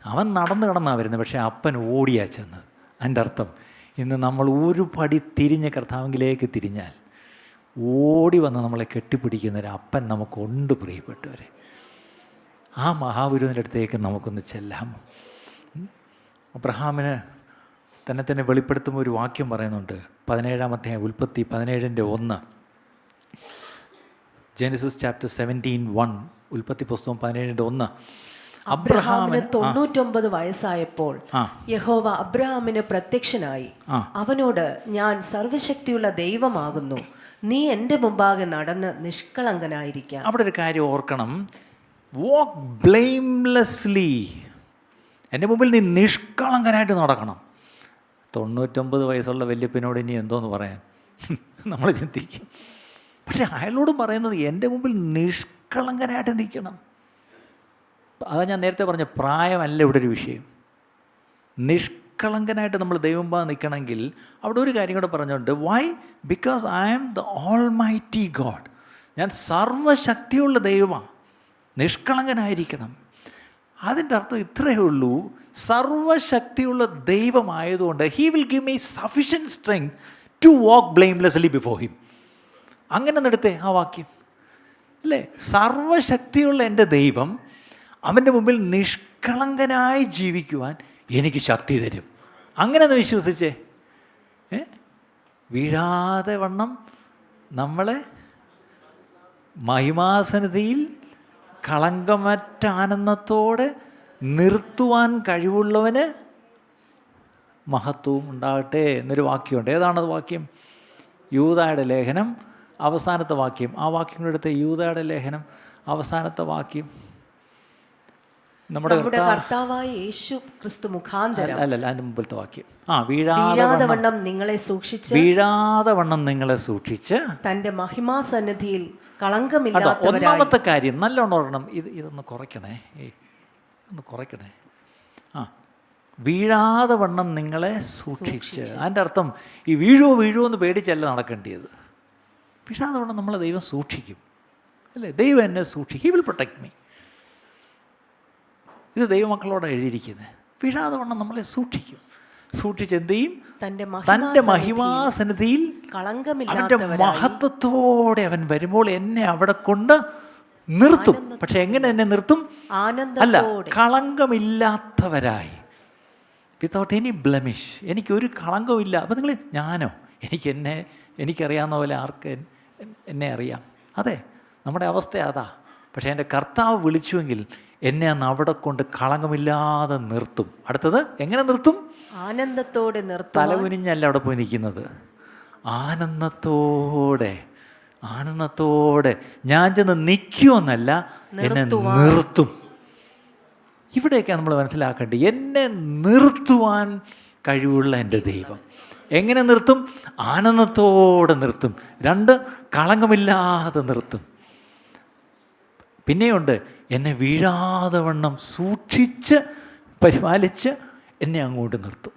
അവൻ നടന്നു കിടന്നാണ് വരുന്നത്, പക്ഷേ അപ്പൻ ഓടിയാ ചെന്നത്. അതിൻ്റെ അർത്ഥം ഇന്ന് നമ്മൾ ഒരു പടി തിരിഞ്ഞ് കർത്താവിലേക്ക് തിരിഞ്ഞാൽ ഓടി വന്ന് നമ്മളെ കെട്ടിപ്പിടിക്കുന്നൊരു അപ്പൻ നമുക്കുണ്ട്. പ്രിയപ്പെട്ടവരെ, ആ മഹാപുരോഹിതൻ്റെ അടുത്തേക്ക് നമുക്കൊന്ന് ചെല്ലാമോ? അബ്രഹാമിന് തന്നെ വെളിപ്പെടുത്തുമ്പോൾ ഒരു വാക്യം പറയുന്നുണ്ട്. 17-ാമത്തെ ഉൽപ്പത്തി 17:1. ജെനസിസ് ചാപ്റ്റർ 17:1, ഉൽപ്പത്തി പുസ്തകം 17:1. അബ്രഹാമിന് 99 വയസ്സായപ്പോൾ യഹോവ അബ്രഹാമിന് പ്രത്യക്ഷനായി അവനോട്, ഞാൻ സർവശക്തിയുള്ള ദൈവമാകുന്നു, നീ എൻ്റെ മുമ്പാകെ നടന്ന് നിഷ്കളങ്കനായിരിക്കാം. അവിടെ ഒരു കാര്യം ഓർക്കണം, വാക്ക് ബ്ലെയിംലെസ്ലി. എൻ്റെ മുമ്പിൽ നീ നിഷ്കളങ്കനായിട്ട് നടക്കണം. 99 വയസ്സുള്ള വല്യപ്പനോട് ഇനി എന്തോന്ന് പറയാൻ നമ്മൾ ചിന്തിക്കും. പക്ഷെ അയാളോടും പറയുന്നത് എൻ്റെ മുമ്പിൽ നിഷ്കളങ്കനായിട്ട് നിൽക്കണം. അതാ ഞാൻ നേരത്തെ പറഞ്ഞ പ്രായമല്ല ഇവിടെ ഒരു വിഷയം. നിഷ്കളങ്കനായിട്ട് നമ്മൾ ദൈവമുമ്പാകെ നിൽക്കണമെങ്കിൽ അവിടെ ഒരു കാര്യം കൂടെ പറഞ്ഞുകൊണ്ട്, why? Because I am the almighty God. ഞാൻ സർവശക്തിയുള്ള ദൈവമാണ്, നിഷ്കളങ്കനായിരിക്കണം. അതിൻ്റെ അർത്ഥം ഇത്രയേ ഉള്ളൂ, സർവശക്തിയുള്ള ദൈവമായതുകൊണ്ട് he will give me sufficient strength to walk blamelessly before him. അങ്ങനെ നടത്തേ ആ വാക്യം അല്ലേ? സർവശക്തിയുള്ള എൻ്റെ ദൈവം, അവൻ്റെ മുമ്പിൽ നിഷ്കളങ്കനായി ജീവിക്കുവാൻ എനിക്ക് ശക്തി തരും. അങ്ങനെ ഒന്ന് വിശ്വസിച്ചേ. വീഴാതെ വണ്ണം നമ്മളെ മഹിമാസന്നിധിയിൽ കളങ്കമറ്റ ആനന്ദത്തോടെ നിർത്തുവാൻ കഴിവുള്ളവന് മഹത്വവും ഉണ്ടാകട്ടെ എന്നൊരു വാക്യമുണ്ട്. ഏതാണത് വാക്യം? യൂദായുടെ ലേഖനം അവസാനത്തെ വാക്യം. ആ വാക്യം കൂടെ എടുത്ത്, യൂദായുടെ ലേഖനം അവസാനത്തെ വാക്യം. നമ്മുടെ കർത്താവായ യേശു ക്രിസ്തു മുഖാന്തരം, അല്ലല്ല, അതിൻ്റെ മുമ്പിലത്തെ വാക്യം. വീഴാതെ വണ്ണം നിങ്ങളെ സൂക്ഷിച്ച് തൻ്റെ മഹിമാസന്നിധിയിൽ കളങ്കമില്ലാത്തവരായി. ഒന്നാമത്തെ കാര്യം നല്ലോണം ഓർക്കണം. ഇതൊന്ന് കുറയ്ക്കണേ, വീഴാതെ വണ്ണം നിങ്ങളെ സൂക്ഷിച്ച്. അതിൻ്റെ അർത്ഥം ഈ വീഴുമോ എന്ന് പേടിച്ചല്ല നടക്കേണ്ടത്. വീഴാതെ വണ്ണം നമ്മളെ ദൈവം സൂക്ഷിക്കും അല്ലേ? ദൈവം എന്നെ സൂക്ഷിക്കും. He will protect me. ഇത് ദൈവമക്കളോട് എഴുതിയിരിക്കുന്നത്. വീഴാതെ വണ്ണം നമ്മളെ സൂക്ഷിക്കും. സൂക്ഷിച്ച് എന്ത് ചെയ്യും? തൻ്റെ മഹിമാസന്നിധിയിൽ അവൻ്റെ മഹത്വത്തോടെ അവൻ വരുമ്പോൾ എന്നെ അവിടെ കൊണ്ട് നിർത്തും. പക്ഷെ എങ്ങനെ എന്നെ നിർത്തും? അല്ല, കളങ്കമില്ലാത്തവരായി, വിത്തൗട്ട് എനി ബ്ലെമിഷ്. എനിക്കൊരു കളങ്കമില്ല. അപ്പം നിങ്ങൾ, ഞാനോ? എനിക്കറിയാവുന്ന പോലെ ആർക്ക് എന്നെ അറിയാം? അതെ, നമ്മുടെ അവസ്ഥ അതാ. പക്ഷേ എൻ്റെ കർത്താവ് വിളിച്ചുവെങ്കിൽ എന്നെ അന്ന് അവിടെ കൊണ്ട് കളങ്കമില്ലാതെ നിർത്തും. അടുത്തത് എങ്ങനെ നിർത്തും? ആനന്ദത്തോടെ നിർത്തും. തലകുനിഞ്ഞല്ല അവിടെ പോയി നിൽക്കുന്നത്, ആനന്ദത്തോടെ ഞാൻ ചെന്ന് നിൽക്കുമെന്നല്ല, എന്നെ നിർത്തും. ഇവിടെയൊക്കെയാണ് നമ്മൾ മനസ്സിലാക്കേണ്ടത്. എന്നെ നിർത്തുവാൻ കഴിവുള്ള എൻ്റെ ദൈവം എങ്ങനെ നിർത്തും? ആനന്ദത്തോടെ നിർത്തും. 2, കളങ്കമില്ലാതെ നിർത്തും. പിന്നെയുണ്ട്, എന്നെ വീഴാതെ വണ്ണം സൂക്ഷിച്ച് പരിപാലിച്ച് എന്നെ അങ്ങോട്ട് നിർത്തും.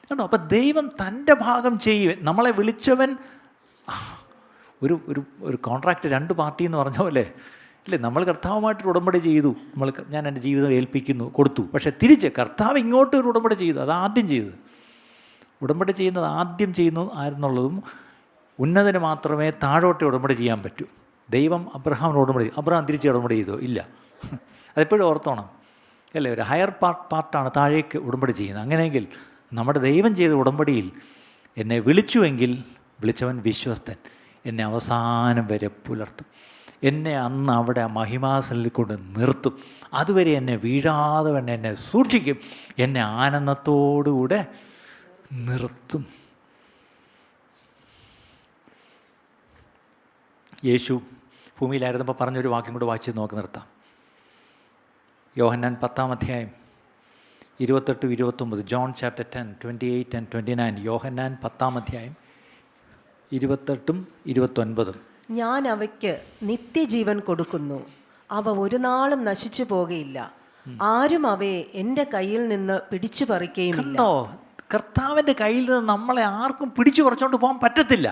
കേട്ടോ? അപ്പം ദൈവം തൻ്റെ ഭാഗം ചെയ്യും. നമ്മളെ വിളിച്ചവൻ ഒരു കോൺട്രാക്റ്റ് 2 പാർട്ടി എന്ന് പറഞ്ഞ പോലെ അല്ലേ? നമ്മൾ കർത്താവുമായിട്ടൊരു ഉടമ്പടി ചെയ്തു, ഞാൻ എൻ്റെ ജീവിതം ഏൽപ്പിക്കുന്നു, കൊടുത്തു. പക്ഷേ തിരിച്ച് കർത്താവ് ഇങ്ങോട്ട് ഒരു ഉടമ്പടി ചെയ്തു. അത് ആദ്യം ചെയ്തത്. ഉടമ്പടി ചെയ്യുന്നത് ആദ്യം ചെയ്യുന്നു ആയിരുന്നുള്ളതും, ഉന്നതന് മാത്രമേ താഴോട്ട് ഉടമ്പടി ചെയ്യാൻ പറ്റൂ. ദൈവം അബ്രഹാമിന് ഉടമ്പടി, അബ്രഹാം തിരിച്ച് ഉടമ്പടി ചെയ്തോ? ഇല്ല. അതെപ്പോഴും ഓർത്തോണം അല്ലേ? ഒരു ഹയർ പാർട്ടാണ് താഴേക്ക് ഉടമ്പടി ചെയ്യുന്നത്. അങ്ങനെയെങ്കിൽ നമ്മുടെ ദൈവം ചെയ്ത ഉടമ്പടിയിൽ എന്നെ വിളിച്ചുവെങ്കിൽ വിളിച്ചവൻ വിശ്വസ്തൻ, എന്നെ അവസാനം വരെ പുലർത്തും. എന്നെ അന്ന് അവിടെ മഹിമാസനിൽ കൊണ്ട് നിർത്തും. അതുവരെ എന്നെ വീഴാതെ എന്നെ സൂക്ഷിക്കും, എന്നെ ആനന്ദത്തോടുകൂടെ നിർത്തും. യേശു ഭൂമിയിലായിരുന്നപ്പോൾ പറഞ്ഞൊരു വാക്യം കൂടെ വായിച്ച് നോക്കി നിർത്താം. യോഹന്നാൻ 10-ാം അധ്യായം 28-29. John chapter 10, 28 and 29. യോഹന്നാൻ 10-ാം അധ്യായം 28-29. ഞാൻ അവയ്ക്ക് നിത്യജീവൻ കൊടുക്കുന്നു, അവ ഒരു നാളും നശിച്ചു പോകുകയില്ല, ആരും അവയെ എൻ്റെ കയ്യിൽ നിന്ന് പിടിച്ചു പറിക്കുകയുമില്ല. കർത്താവിൻ്റെ കയ്യിൽ നിന്ന് നമ്മളെ ആർക്കും പിടിച്ചു പറിച്ചുകൊണ്ട് പോകാൻ പറ്റത്തില്ല.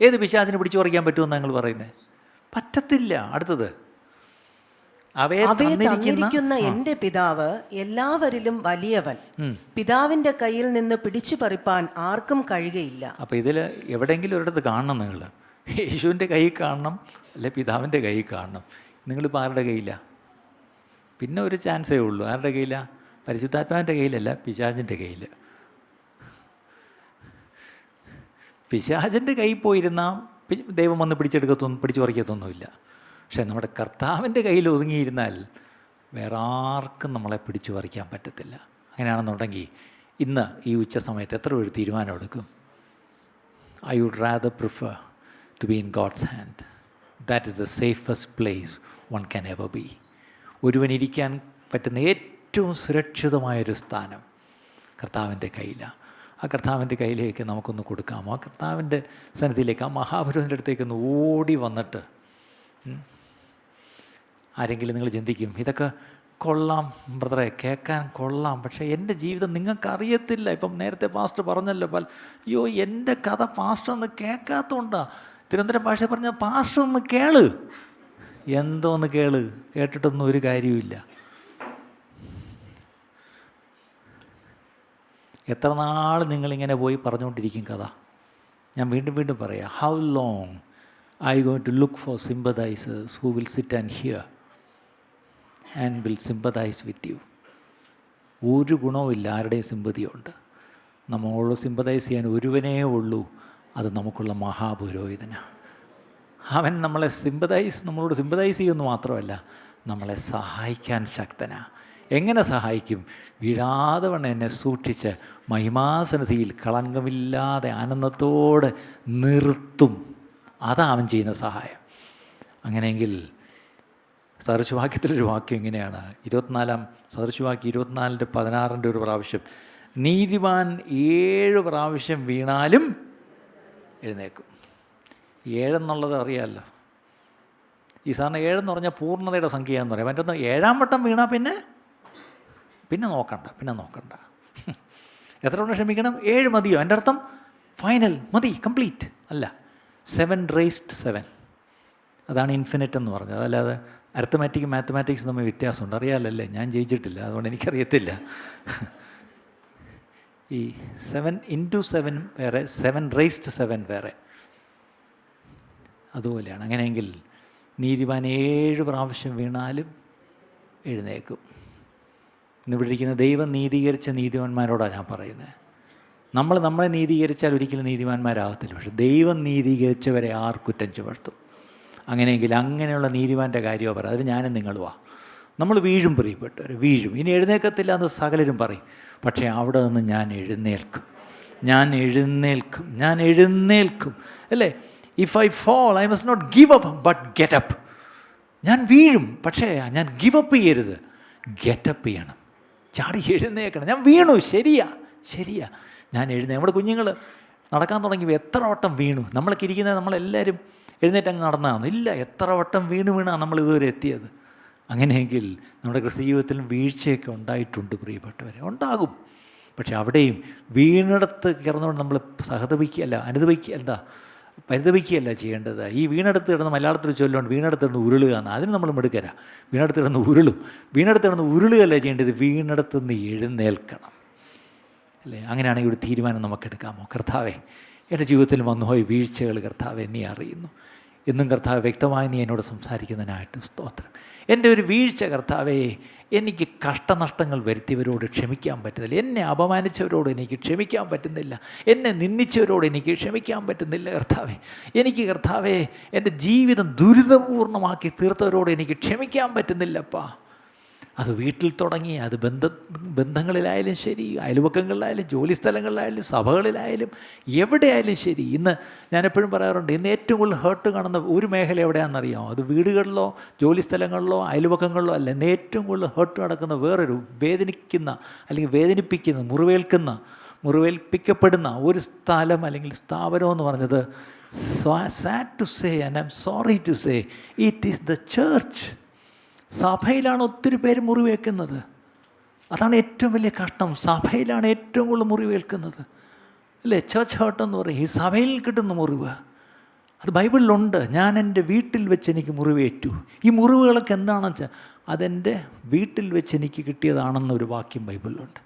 ഏത് പിശാചിന് പിടിച്ചു പറിക്കാൻ പറ്റുമെന്ന് നിങ്ങൾ പറയുന്നത്? പറ്റത്തില്ല. അടുത്തത്, അവയെ തന്നിരിക്കുന്ന എൻ്റെ പിതാവ് എല്ലാവരിലും വലിയവൻ, പിതാവിൻ്റെ കയ്യിൽ നിന്ന് പിടിച്ചു പറിപ്പാൻ ആർക്കും കഴിയുകയില്ല. അപ്പോൾ ഇതിൽ എവിടെയെങ്കിലും ഒരിടത്ത് കാണണം. നിങ്ങൾ യേശുവിൻ്റെ കൈ കാണണം, അല്ലെ പിതാവിൻ്റെ കൈ കാണണം. നിങ്ങളിപ്പോൾ ആരുടെ കയ്യില്ല? പിന്നെ ഒരു ചാൻസേ ഉള്ളൂ. ആരുടെ കയ്യില? പരിശുദ്ധാത്മാവിൻ്റെ കയ്യിലല്ല, പിശാചിൻ്റെ കയ്യിൽ. പിശാചിൻ്റെ കയ്യിൽ പോയിരുന്നാൽ ദൈവം വന്ന് പിടിച്ചു പറിക്കത്തൊന്നുമില്ല. പക്ഷെ നമ്മുടെ കർത്താവിൻ്റെ കയ്യിൽ ഒതുങ്ങിയിരുന്നാൽ വേറെ ആർക്കും നമ്മളെ പിടിച്ചു പറിക്കാൻ പറ്റത്തില്ല. അങ്ങനെയാണെന്നുണ്ടെങ്കിൽ ഇന്ന് ഈ ഉച്ച സമയത്ത് എത്ര ഒരു തീരുമാനം എടുക്കും? I would rather prefer to be in God's hand. That is the safest place one can ever be. ഒരുവൻ ഇരിക്കാൻ പറ്റുന്ന ഏറ്റവും സുരക്ഷിതമായൊരു സ്ഥാനം കർത്താവിൻ്റെ കയ്യിലാണ്. ആ കർത്താവിൻ്റെ കയ്യിലേക്ക് നമുക്കൊന്ന് കൊടുക്കാമോ? ആ കർത്താവിൻ്റെ സന്നിധിയിലേക്ക്, ആ മഹാപുരോഹിതൻ്റെ അടുത്തേക്കൊന്ന് ഓടി വന്നിട്ട്, ആരെങ്കിലും നിങ്ങൾ ചിന്തിക്കും, ഇതൊക്കെ കൊള്ളാം ബ്രദറെ, കേൾക്കാൻ കൊള്ളാം, പക്ഷേ എൻ്റെ ജീവിതം നിങ്ങൾക്കറിയത്തില്ല. ഇപ്പം നേരത്തെ പാസ്റ്റർ പറഞ്ഞല്ലോ, അയ്യോ എൻ്റെ കഥ പാസ്റ്റർ ഒന്ന് കേൾക്കാത്തതുകൊണ്ടാണ്. തിരുവനന്തപുരം ഭാഷ പറഞ്ഞ പാസ്റ്റർ ഒന്ന് കേള്. എന്തോന്ന് കേള്? കേട്ടിട്ടൊന്നും ഒരു കാര്യമില്ല. എത്ര നാൾ നിങ്ങളിങ്ങനെ പോയി പറഞ്ഞുകൊണ്ടിരിക്കും കഥ? ഞാൻ വീണ്ടും വീണ്ടും പറയാം, how long I going to look for sympathisers who will sit and hear and will sympathise with you? ഒരു ഗുണവുമില്ല ആരുടെയും സിമ്പതിയുണ്ട്. നമ്മളോട് സിമ്പതൈസ് ചെയ്യാൻ ഒരുവനേ ഉള്ളൂ, അത് നമുക്കുള്ള മഹാപുരോഹിതനാണ്. അവൻ നമ്മളോട് സിമ്പതൈസ് ചെയ്യുമെന്ന് മാത്രമല്ല, നമ്മളെ സഹായിക്കാൻ ശക്തനാണ്. എങ്ങനെ സഹായിക്കും? വീഴാതെ വണ്ണം എന്നെ സൂക്ഷിച്ച് മഹിമാസന്നിധിയിൽ കളങ്കമില്ലാതെ ആനന്ദത്തോടെ നിർത്തും. അതാണ് അവൻ ചെയ്യുന്ന സഹായം. അങ്ങനെയെങ്കിൽ സദൃശവാക്യത്തിലൊരു വാക്യം ഇങ്ങനെയാണ്, 24 സദൃശവാക്യം 24:16 ഒരു പ്രാവശ്യം, നീതിമാൻ 7 പ്രാവശ്യം വീണാലും എഴുന്നേക്കും. 7 എന്നുള്ളത് അറിയാമല്ലോ. ഈ സാറിന് 7 എന്ന് പറഞ്ഞാൽ പൂർണ്ണതയുടെ സംഖ്യയാണെന്ന് പറയാം. മറ്റൊന്ന് 7-ാം വട്ടം വീണാൽ പിന്നെ നോക്കണ്ട. എത്ര വട്ടം ക്ഷമിക്കണം? 7 മതിയോ? എൻ്റെ അർത്ഥം ഫൈനൽ മതി, കംപ്ലീറ്റ് അല്ല. 7 raised 7, അതാണ് ഇൻഫിനിറ്റ് എന്ന് പറഞ്ഞത്. അതല്ലാതെ മാത്തമാറ്റിക്സ് തമ്മിൽ വ്യത്യാസമുണ്ട്, അറിയാമല്ലേ? ഞാൻ ജയിച്ചിട്ടില്ല, അതുകൊണ്ട് എനിക്കറിയത്തില്ല. ഈ 7 into 7 വേറെ, 7 raised 7 വേറെ. അതുപോലെയാണ്. അങ്ങനെയെങ്കിൽ നീതിമാൻ 7 പ്രാവശ്യം വീണാലും എഴുന്നേക്കും. ഇന്നിവിടെ ഇരിക്കുന്ന ദൈവം നീതീകരിച്ച നീതിമാന്മാരോടാണ് ഞാൻ പറയുന്നത്. നമ്മളെ നീതീകരിച്ചാൽ ഒരിക്കലും നീതിമാന്മാരാകത്തില്ല, പക്ഷെ ദൈവം നീതീകരിച്ചവരെ ആർ കുറ്റം ചുമർത്തും? അങ്ങനെയെങ്കിൽ അങ്ങനെയുള്ള നീതിമാൻ്റെ കാര്യമോ പറ. അതിന് ഞാനും നിങ്ങളുമാണ്. നമ്മൾ വീഴും, പ്രിയപ്പെട്ടവർ, വീഴും. ഇനി എഴുന്നേൽക്കത്തില്ല എന്ന് സകലരും പറയും, പക്ഷേ അവിടെ നിന്ന് ഞാൻ എഴുന്നേൽക്കും അല്ലേ? If I fall I must not give up but get up. ഞാൻ വീഴും, പക്ഷേ ഞാൻ ഗിവ് അപ്പ് ചെയ്യരുത്, ഗെറ്റപ്പ് ചെയ്യണം, ചാടി എഴുന്നേൽക്കണം. ഞാൻ വീണു, ശരിയാ, ഞാൻ നമ്മുടെ കുഞ്ഞുങ്ങൾ നടക്കാൻ തുടങ്ങി എത്ര വട്ടം വീണു. നമ്മളൊക്കെ ഇരിക്കുന്നത് നമ്മളെല്ലാവരും എഴുന്നേറ്റങ്ങ് നടന്നതാണ്. ഇല്ല, എത്ര വട്ടം വീണാണ് നമ്മൾ ഇതുവരെ എത്തിയത്. അങ്ങനെയെങ്കിൽ നമ്മുടെ ക്രിസ്ത്യ ജീവിതത്തിലും വീഴ്ചയൊക്കെ ഉണ്ടായിട്ടുണ്ട് പ്രിയപ്പെട്ടവരെ, ഉണ്ടാകും. പക്ഷെ അവിടെയും വീണിടത്ത് കിടന്നുകൊണ്ട് നമ്മൾ പരിതപിക്കുകയല്ല ചെയ്യേണ്ടത്. ഈ വീണെടുത്ത് കിടന്ന് മലയാളത്തിൽ ചൊല്ലുകൊണ്ട് വീണെടുത്ത് കിടന്ന് ഉരുളുക എന്ന്, അതിന് നമ്മൾ മിടുക്കരാ. വീണെടുത്ത് കിടന്ന് ഉരുളുകയല്ല ചെയ്യേണ്ടത്, വീണെടുത്ത് നിന്ന് എഴുന്നേൽക്കണം അല്ലേ? അങ്ങനെയാണെങ്കിൽ ഒരു തീരുമാനം നമുക്കെടുക്കാമോ? കർത്താവേ, എൻ്റെ ജീവിതത്തിൽ വന്നുപോയി വീഴ്ചകൾ കർത്താവെ നീ അറിയുന്നു. എന്നും കർത്താവ് വ്യക്തമായി നീ എന്നോട് സംസാരിക്കുന്നതിനായിട്ട് സ്തോത്രം. എൻ്റെ ഒരു വീഴ്ച കർത്താവേ, എനിക്ക് കഷ്ടനഷ്ടങ്ങൾ വരുത്തിയവരോട് ക്ഷമിക്കാൻ പറ്റുന്നില്ല, എന്നെ അപമാനിച്ചവരോട് എനിക്ക് ക്ഷമിക്കാൻ പറ്റുന്നില്ല, എന്നെ നിന്ദിച്ചവരോട് എനിക്ക് ക്ഷമിക്കാൻ പറ്റുന്നില്ല കർത്താവേ. എനിക്ക് കർത്താവേ, എൻ്റെ ജീവിതം ദുരിതപൂർണ്ണമാക്കി തീർത്തവരോട് എനിക്ക് ക്ഷമിക്കാൻ പറ്റുന്നില്ലപ്പാ. അത് വീട്ടിൽ തുടങ്ങി, അത് ബന്ധങ്ങളിലായാലും ശരി, അയൽവക്കങ്ങളിലായാലും, ജോലിസ്ഥലങ്ങളിലായാലും, സഭകളിലായാലും, എവിടെയായാലും ശരി. ഇന്ന് ഞാനെപ്പോഴും പറയാറുണ്ട്, ഇന്ന് ഏറ്റവും കൂടുതൽ ഹേർട്ട് കാണുന്ന ഒരു മേഖല എവിടെയാണെന്നറിയാമോ? അത് വീടുകളിലോ ജോലിസ്ഥലങ്ങളിലോ അയൽവക്കങ്ങളിലോ അല്ല. ഇന്ന് ഏറ്റവും കൂടുതൽ ഹേർട്ട് നടക്കുന്ന വേറൊരു വേദനിക്കുന്ന അല്ലെങ്കിൽ വേദനിപ്പിക്കുന്ന മുറിവേൽപ്പിക്കപ്പെടുന്ന ഒരു സ്ഥലം അല്ലെങ്കിൽ സ്ഥാപനം എന്ന് പറഞ്ഞത്, sad to say and I am sorry to say, it is the church. സഭയിലാണ് ഒത്തിരി പേര് മുറിവേൽക്കുന്നത്. അതാണ് ഏറ്റവും വലിയ കഷ്ടം. സഭയിലാണ് ഏറ്റവും കൂടുതൽ മുറിവേൽക്കുന്നത് അല്ലേ? ചർച്ച് ഹേർട്ട് എന്ന് പറയും. ഈ സഭയിൽ കിട്ടുന്ന മുറിവ് അത് ബൈബിളിലുണ്ട്. ഞാൻ എൻ്റെ വീട്ടിൽ വെച്ച് എനിക്ക് മുറിവേറ്റു. ഈ മുറിവുകളൊക്കെ എന്താണെന്ന് വെച്ചാൽ അതെൻ്റെ വീട്ടിൽ വെച്ച് എനിക്ക് കിട്ടിയതാണെന്നൊരു വാക്യം ബൈബിളിലുണ്ട്.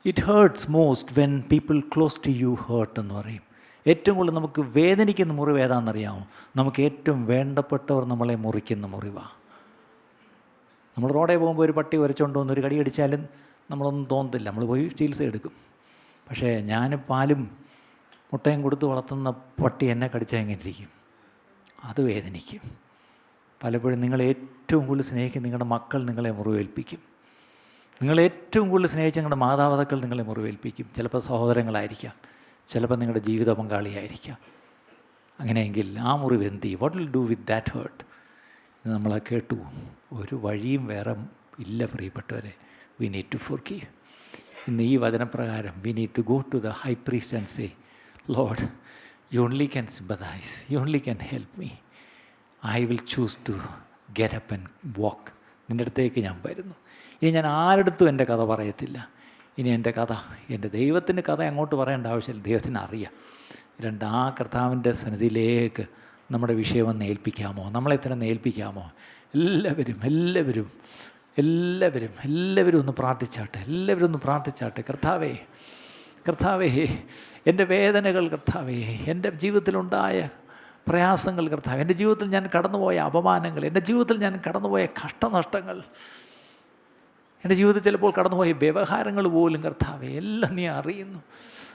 It hurts most when people close to you hurt എന്ന് പറയും. ഏറ്റവും കൂടുതൽ നമുക്ക് വേദനിക്കുന്ന മുറിവ് ഏതാണെന്നറിയാമോ? നമുക്ക് ഏറ്റവും വേണ്ടപ്പെട്ടവർ നമ്മളെ മുറിക്കുന്ന മുറിവാണ്. നമ്മൾ റോഡിൽ പോകുമ്പോൾ ഒരു പട്ടി ഉരച്ചുകൊണ്ട് വന്ന് ഒരു കടി അടിച്ചാലും നമ്മളൊന്നും തോന്നത്തില്ല, നമ്മൾ പോയി ചികിത്സ എടുക്കും. പക്ഷേ ഞാൻ പാലും മുട്ടയും കൊടുത്ത് വളർത്തുന്ന പട്ടി എന്നെ കടിച്ചാൽ എങ്ങനെ ഇരിക്കും? അത് വേദനിക്കും. പലപ്പോഴും നിങ്ങൾ ഏറ്റവും കൂടുതൽ സ്നേഹിക്കുന്ന നിങ്ങളുടെ മക്കൾ നിങ്ങളെ മുറിവേൽപ്പിക്കും. നിങ്ങൾ ഏറ്റവും കൂടുതൽ സ്നേഹിച്ച നിങ്ങളുടെ മാതാപിതാക്കൾ നിങ്ങളെ മുറിവേൽപ്പിക്കും. ചിലപ്പോൾ സഹോദരങ്ങളായിരിക്കാം, ചിലപ്പോൾ നിങ്ങളുടെ ജീവിത പങ്കാളിയായിരിക്കാം. അങ്ങനെയെങ്കിൽ ആ മുറിവ് എന്ത് ചെയ്യും? What will do with that hurt? നമ്മളെ കേട്ടു. ഒരു വഴിയും വേറെ ഇല്ല പ്രിയപ്പെട്ടവരെ. We need to forgive. ഇന്ന് ഈ വചനപ്രകാരം we need to go to the high priest and say, Lord, you only can sympathise, you only can help me. I will choose to get up and walk. നിൻ്റെ അടുത്തേക്ക് ഞാൻ വരുന്നു. ഇനി ഞാൻ ആരടുത്തും എൻ്റെ കഥ പറയത്തില്ല. ഇനി എൻ്റെ കഥ, എൻ്റെ ദൈവത്തിൻ്റെ കഥ അങ്ങോട്ട് പറയേണ്ട ആവശ്യമില്ല, ദൈവത്തിന് അറിയാം. ആ കർത്താവിൻ്റെ സന്നിധിയിലേക്ക് നമ്മുടെ വിഷയം ഒന്ന് ഏൽപ്പിക്കാമോ? നമ്മളെ തന്നെ ഏൽപ്പിക്കാമോ? എല്ലാവരും ഒന്ന് പ്രാർത്ഥിച്ചാട്ടെ. എല്ലാവരും ഒന്ന് പ്രാർത്ഥിച്ചാട്ടെ. കർത്താവേ, എൻ്റെ വേദനകൾ കർത്താവേ, എൻ്റെ ജീവിതത്തിലുണ്ടായ പ്രയാസങ്ങൾ കർത്താവേ, എൻ്റെ ജീവിതത്തിൽ ഞാൻ കടന്നുപോയ അപമാനങ്ങൾ, എൻ്റെ ജീവിതത്തിൽ ഞാൻ കടന്നുപോയ കഷ്ടനഷ്ടങ്ങൾ, എൻ്റെ ജീവിതത്തിൽ ചിലപ്പോൾ കടന്നുപോയ വ്യവഹാരങ്ങൾ പോലും കർത്താവേ, എല്ലാം നീ അറിയുന്നു.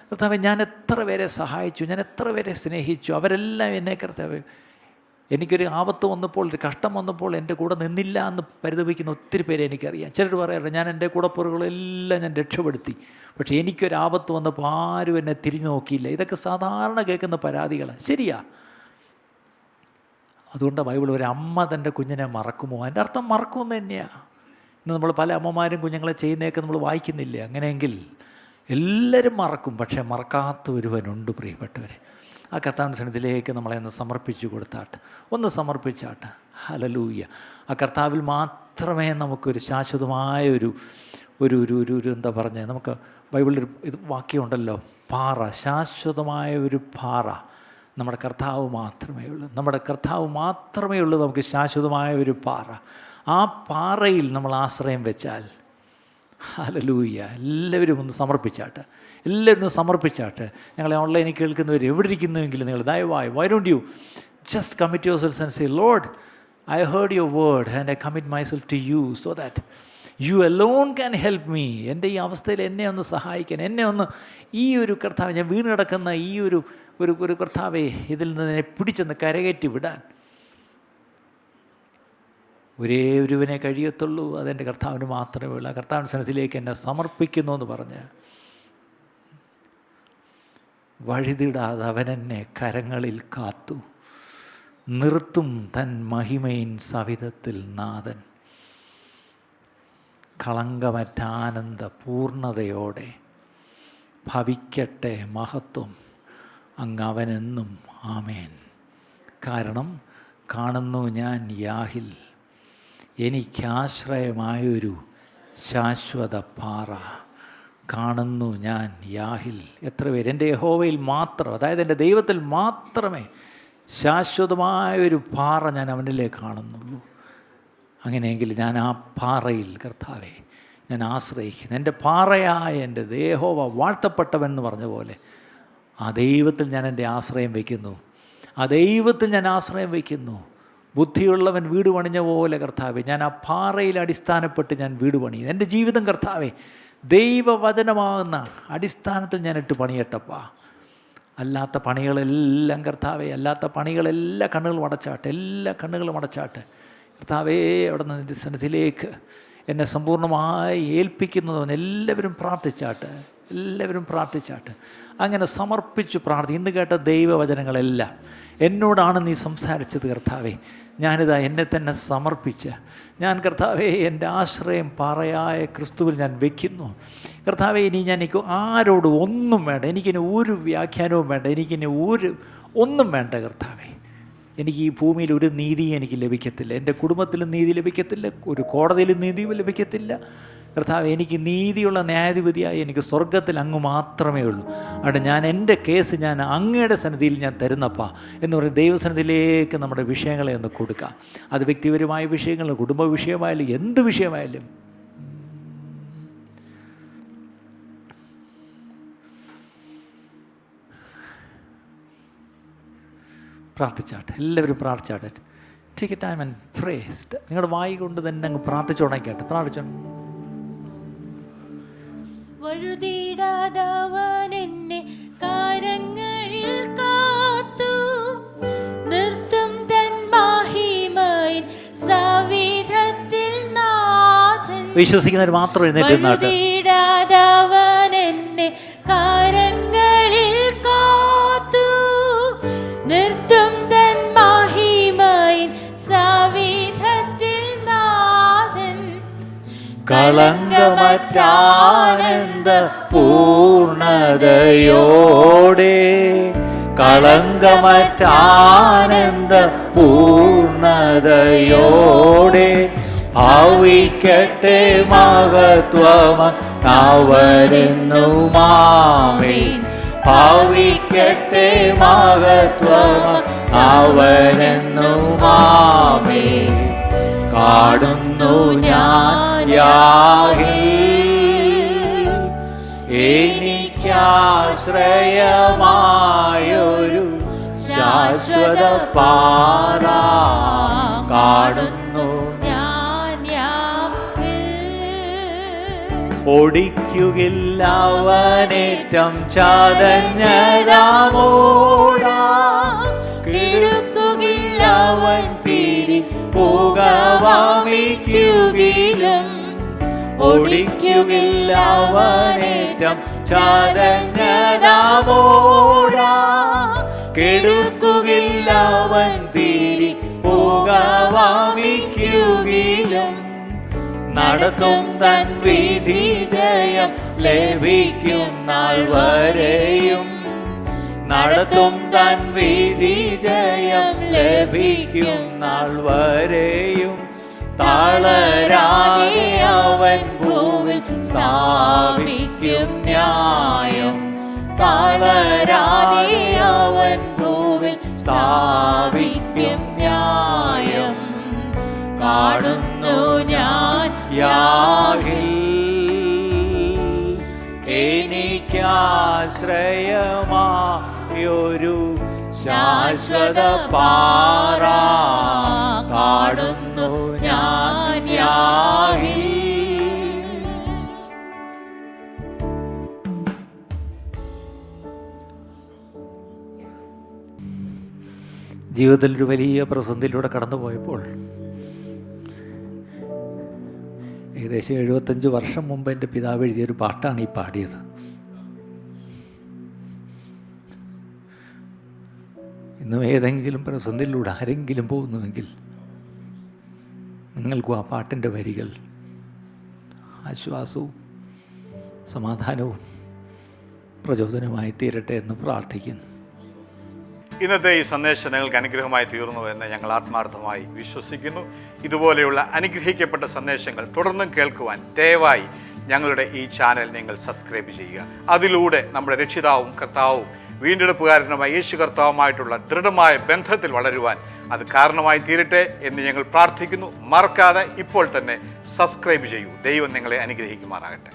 കർത്താവേ, ഞാൻ എത്ര പേരെ സഹായിച്ചു, ഞാൻ എത്ര പേരെ സ്നേഹിച്ചു, അവരെല്ലാം എന്നെ കർത്താവേ, എനിക്കൊരു ആപത്ത് വന്നപ്പോൾ, ഒരു കഷ്ടം വന്നപ്പോൾ എൻ്റെ കൂടെ നിന്നില്ല എന്ന് പരിതപിക്കുന്ന ഒത്തിരി പേരെ എനിക്കറിയാം. ചിലർ പറയാറുണ്ട്, ഞാൻ എൻ്റെ കൂടപ്പുറകളെല്ലാം ഞാൻ രക്ഷപ്പെടുത്തി, പക്ഷേ എനിക്കൊരാപത്ത് വന്നപ്പോൾ ആരും എന്നെ തിരിഞ്ഞു നോക്കിയില്ല. ഇതൊക്കെ സാധാരണ കേൾക്കുന്ന പരാതികളാണ്. ശരിയാ. അതുകൊണ്ട് ബൈബിൾ ഒരു അമ്മ തൻ്റെ കുഞ്ഞിനെ മറക്കുമോ? അതിൻ്റെ അർത്ഥം മറക്കുമെന്ന് തന്നെയാണ്. ഇന്ന് നമ്മൾ പല അമ്മമാരും കുഞ്ഞുങ്ങളെ ചെയ്യുന്നതൊക്കെ നമ്മൾ വായിക്കുന്നില്ലേ? അങ്ങനെയെങ്കിൽ എല്ലാവരും മറക്കും, പക്ഷേ മറക്കാത്ത ഒരുവനുണ്ട് പ്രിയപ്പെട്ടവരെ. ആ കർത്താവിൻ്റെ സന്നിധിയിലേക്ക് നമ്മളെ ഒന്ന് സമർപ്പിച്ചു കൊടുത്താട്ട്, ഒന്ന് സമർപ്പിച്ചാട്ട്. ഹല്ലേലൂയ. ആ കർത്താവിൽ മാത്രമേ നമുക്കൊരു ശാശ്വതമായ ഒരു എന്താ പറഞ്ഞത്, നമുക്ക് ബൈബിളിൽ ഇത് വാക്യമുണ്ടല്ലോ, പാറ, ശാശ്വതമായ ഒരു പാറ നമ്മുടെ കർത്താവ് മാത്രമേ ഉള്ളൂ. നമ്മുടെ കർത്താവ് മാത്രമേ ഉള്ളൂ നമുക്ക് ശാശ്വതമായ ഒരു പാറ. ആ പാറയിൽ നമ്മൾ ആശ്രയം വെച്ചാൽ, ഹല്ലേലൂയ, എല്ലാവരും ഒന്ന് സമർപ്പിച്ചാട്ട്, എല്ലാവരും ഒന്ന് സമർപ്പിച്ചാട്ട്. ഞങ്ങളെ ഓൺലൈനിൽ കേൾക്കുന്നവർ എവിടെ ഇരിക്കുന്നുവെങ്കിലും നിങ്ങൾ ദയവായി, why don't you just commit yourself and say, Lord, I heard your word and I commit myself to you so that you alone can help me. എൻ്റെ ഈ അവസ്ഥയിൽ എന്നെ ഒന്ന് സഹായിക്കാൻ, എന്നെ ഒന്ന് ഈ ഒരു കർത്താവ്, ഞാൻ വീണ് കിടക്കുന്ന ഈ ഒരു കർത്താവെ, ഇതിൽ നിന്ന് എന്നെ പിടിച്ചെന്ന് കരകയറ്റി വിടാൻ ഒരേ ഒരുവനെ കഴിയത്തുള്ളൂ. അതെൻ്റെ കർത്താവിന് മാത്രമേ ഉള്ളൂ. ആ കർത്താവിൻ്റെ സന്നിധിയിലേക്ക് എന്നെ സമർപ്പിക്കുന്നു എന്ന് പറഞ്ഞ് വഴുതിടാതെ അവനെന്നെ കരങ്ങളിൽ കാത്തു നിർത്തും തൻ മഹിമയിൻ സവിധത്തിൽ നാഥൻ. കളങ്കമറ്റ ആനന്ദ പൂർണ്ണതയോടെ ഭവിക്കട്ടെ മഹത്വം അങ്ങവനെന്നും. ആമേൻ. കാരണം കാണുന്നു ഞാൻ യാഹിൽ എനിക്കാശ്രയമായൊരു ശാശ്വത പാറ. കാണുന്നു ഞാൻ യാഹിൽ. എത്ര പേര് എൻ്റെ യഹോവയിൽ മാത്രം, അതായത് എൻ്റെ ദൈവത്തിൽ മാത്രമേ ശാശ്വതമായൊരു പാറ ഞാൻ അവനിലേ കാണുന്നുള്ളൂ. അങ്ങനെയെങ്കിൽ ഞാൻ ആ പാറയിൽ കർത്താവെ ഞാൻ ആശ്രയിക്കുന്നു. എൻ്റെ പാറയായ എൻ്റെ യഹോവ വാഴ്ത്തപ്പെട്ടവൻ പറഞ്ഞ പോലെ ആ ദൈവത്തിൽ ഞാൻ എൻ്റെ ആശ്രയം വയ്ക്കുന്നു. ആ ദൈവത്തിൽ ഞാൻ ആശ്രയം വയ്ക്കുന്നു. ബുദ്ധിയുള്ളവൻ വീട് പണിഞ്ഞ പോലെ കർത്താവെ, ഞാൻ ആ പാറയിൽ അടിസ്ഥാനപ്പെട്ട് ഞാൻ വീട് പണിയുന്നു. എൻ്റെ ജീവിതം കർത്താവെ ദൈവവചനമാകുന്ന അടിസ്ഥാനത്തിൽ ഞാൻ ഇട്ട് പണിയട്ടപ്പാ. അല്ലാത്ത പണികളെല്ലാം കർത്താവെ, അല്ലാത്ത പണികളെല്ലാം കണ്ണുകൾ അടച്ചാട്ടെ, എല്ലാ കണ്ണുകളും അടച്ചാട്ടെ കർത്താവേ. അവിടെ നിന്ന് നിൻ്റെ സന്നിധിയിലേക്ക് എന്നെ സമ്പൂർണ്ണമായി ഏൽപ്പിക്കുന്നവൻ എല്ലാവരും പ്രാർത്ഥിച്ചാട്ടെ, എല്ലാവരും പ്രാർത്ഥിച്ചാട്ടെ. അങ്ങനെ സമർപ്പിച്ചു പ്രാർത്ഥി. ഇന്ന് കേട്ട ദൈവവചനങ്ങളെല്ലാം എന്നോടാണ് നീ സംസാരിച്ചത് കർത്താവേ. ഞാനിതാ എന്നെ തന്നെ സമർപ്പിച്ച് ഞാൻ കർത്താവേ എൻ്റെ ആശ്രയം പാറയായ ക്രിസ്തുവിൽ ഞാൻ വയ്ക്കുന്നു കർത്താവേ. ഇനി എനിക്ക് ആരോടും ഒന്നും വേണ്ട, എനിക്കിനി ഒരു വ്യാഖ്യാനവും വേണ്ട, എനിക്കിനി ഒന്നും വേണ്ട കർത്താവേ. എനിക്ക് ഈ ഭൂമിയിൽ ഒരു നീതി എനിക്ക് ലഭിക്കത്തില്ല, എൻ്റെ കുടുംബത്തിലും നീതി ലഭിക്കത്തില്ല, ഒരു കോടതിയിലും നീതി ലഭിക്കത്തില്ല കർത്താവ്. എനിക്ക് നീതിയുള്ള ന്യായാധിപതിയായി എനിക്ക് സ്വർഗത്തിൽ അങ്ങ് മാത്രമേ ഉള്ളൂ. അവിടെ ഞാൻ എൻ്റെ കേസ് ഞാൻ അങ്ങയുടെ സന്നിധിയിൽ ഞാൻ തരുന്നപ്പാ എന്ന് പറയും. ദൈവസന്നിധിയിലേക്ക് നമ്മുടെ വിഷയങ്ങളെ ഒന്ന് കൊടുക്കാം. അത് വ്യക്തിപരമായ വിഷയങ്ങൾ, കുടുംബ വിഷയമായാലും എന്ത് വിഷയമായാലും പ്രാർത്ഥിച്ചാട്ടെ, എല്ലാവരും പ്രാർത്ഥിച്ചാട്ടെ. Take a time and pray. നിങ്ങളുടെ വായി കൊണ്ട് തന്നെ അങ്ങ് പ്രാർത്ഥിച്ചു തുടങ്ങിയാട്ടെ, പ്രാർത്ഥിച്ചോ. വഴുതിടാതവൻ എന്നെ കരങ്ങളിൽ കാത്തു നിർത്തും തൻ മഹിമയിൻ വിശ്വസിക്കുന്നവർ മാത്രം എഴുന്നേറ്റ് നിന്നാട്ടെ. വഴുതിടാതവൻ എന്നെ കരങ്ങളിൽ കാത്തു നിർത്തും തൻ മഹിമയിൻ സവിധത്തിൽ നാഥൻ. കളങ്കമറ്റാനന്ദ പൂർണതയോടെ, കളങ്കമറ്റാനന്ദ പൂർണതയോടെ ഭാവിക്കട്ടെ മഹത്വമവനെന്നുമാമേൻ. ഭാവിക്കട്ടെ മഹത്വമവനെന്നുമാമേൻ. കാണുന്നു ഞാൻ യാഹിൽ എനിക്കാശ്രയമായൊരു ശാശ്വത പാറ. കാണുന്നു ഓടിക്കുകില്ലവനേറ്റം ചതഞ്ഞരാമോടാ, കിഴക്കുകില്ലവൻ തീരി പുകവമിക്കുകിലും. ഓടിക്കുകില്ലവനേറ്റം ചതഞ്ഞരാമോടാ, കെടുക്കുകില്ലവൻ തീരി പുകവമിക്കുകിലും. നടത്തും തൻ വിധി ജയം ലഭിക്കും നാൾ വരെയും. നടത്തും തൻ വിധി ജയം ലഭിക്കും നാൾ വരെയും. തളരാതെ അവൻ ഭൂവിൽ സ്ഥാപിക്കും ന്യായം. തളരാതെ അവൻ ഭൂവിൽ സ്ഥാപിക്കും ന്യായം. കാണുന്നു ഞാൻ യാഹിൽ എനിക്കാശ്രയമായൊരു ശാശ്വത പാറ. കാണുന്നു ഞാൻ യാഹിൽ. ജീവിതത്തിൽ ഒരു വലിയ പ്രതിസന്ധിയിലൂടെ കടന്നുപോയപ്പോൾ ഏകദേശം 75 വർഷം മുമ്പ് എൻ്റെ പിതാവ് എഴുതിയൊരു പാട്ടാണ് ഈ പാടിയത്. ഇന്നും ഏതെങ്കിലും പ്രതിസന്ധിയിലൂടെ ആരെങ്കിലും പോകുന്നുവെങ്കിൽ നിങ്ങൾക്കും ആ പാട്ടിൻ്റെ വരികൾ ആശ്വാസവും സമാധാനവും പ്രചോദനമായി തീരട്ടെ എന്ന് പ്രാർത്ഥിക്കുന്നു. ഇന്നത്തെ ഈ സന്ദേശം നിങ്ങൾക്ക് അനുഗ്രഹമായി തീർന്നു എന്ന് ഞങ്ങൾ ആത്മാർത്ഥമായി വിശ്വസിക്കുന്നു. ഇതുപോലെയുള്ള അനുഗ്രഹിക്കപ്പെട്ട സന്ദേശങ്ങൾ തുടർന്നും കേൾക്കുവാൻ ദയവായി ഞങ്ങളുടെ ഈ ചാനൽ നിങ്ങൾ സബ്സ്ക്രൈബ് ചെയ്യുക. അതിലൂടെ നമ്മുടെ രക്ഷിതാവും കർത്താവും വീണ്ടെടുപ്പുകാരനുമായ യേശു കർത്താവുമായിട്ടുള്ള ദൃഢമായ ബന്ധത്തിൽ വളരുവാൻ അത് കാരണമായി തീരട്ടെ എന്ന് ഞങ്ങൾ പ്രാർത്ഥിക്കുന്നു. മറക്കാതെ ഇപ്പോൾ തന്നെ സബ്സ്ക്രൈബ് ചെയ്യൂ. ദൈവം നിങ്ങളെ അനുഗ്രഹിക്കുമാറാകട്ടെ.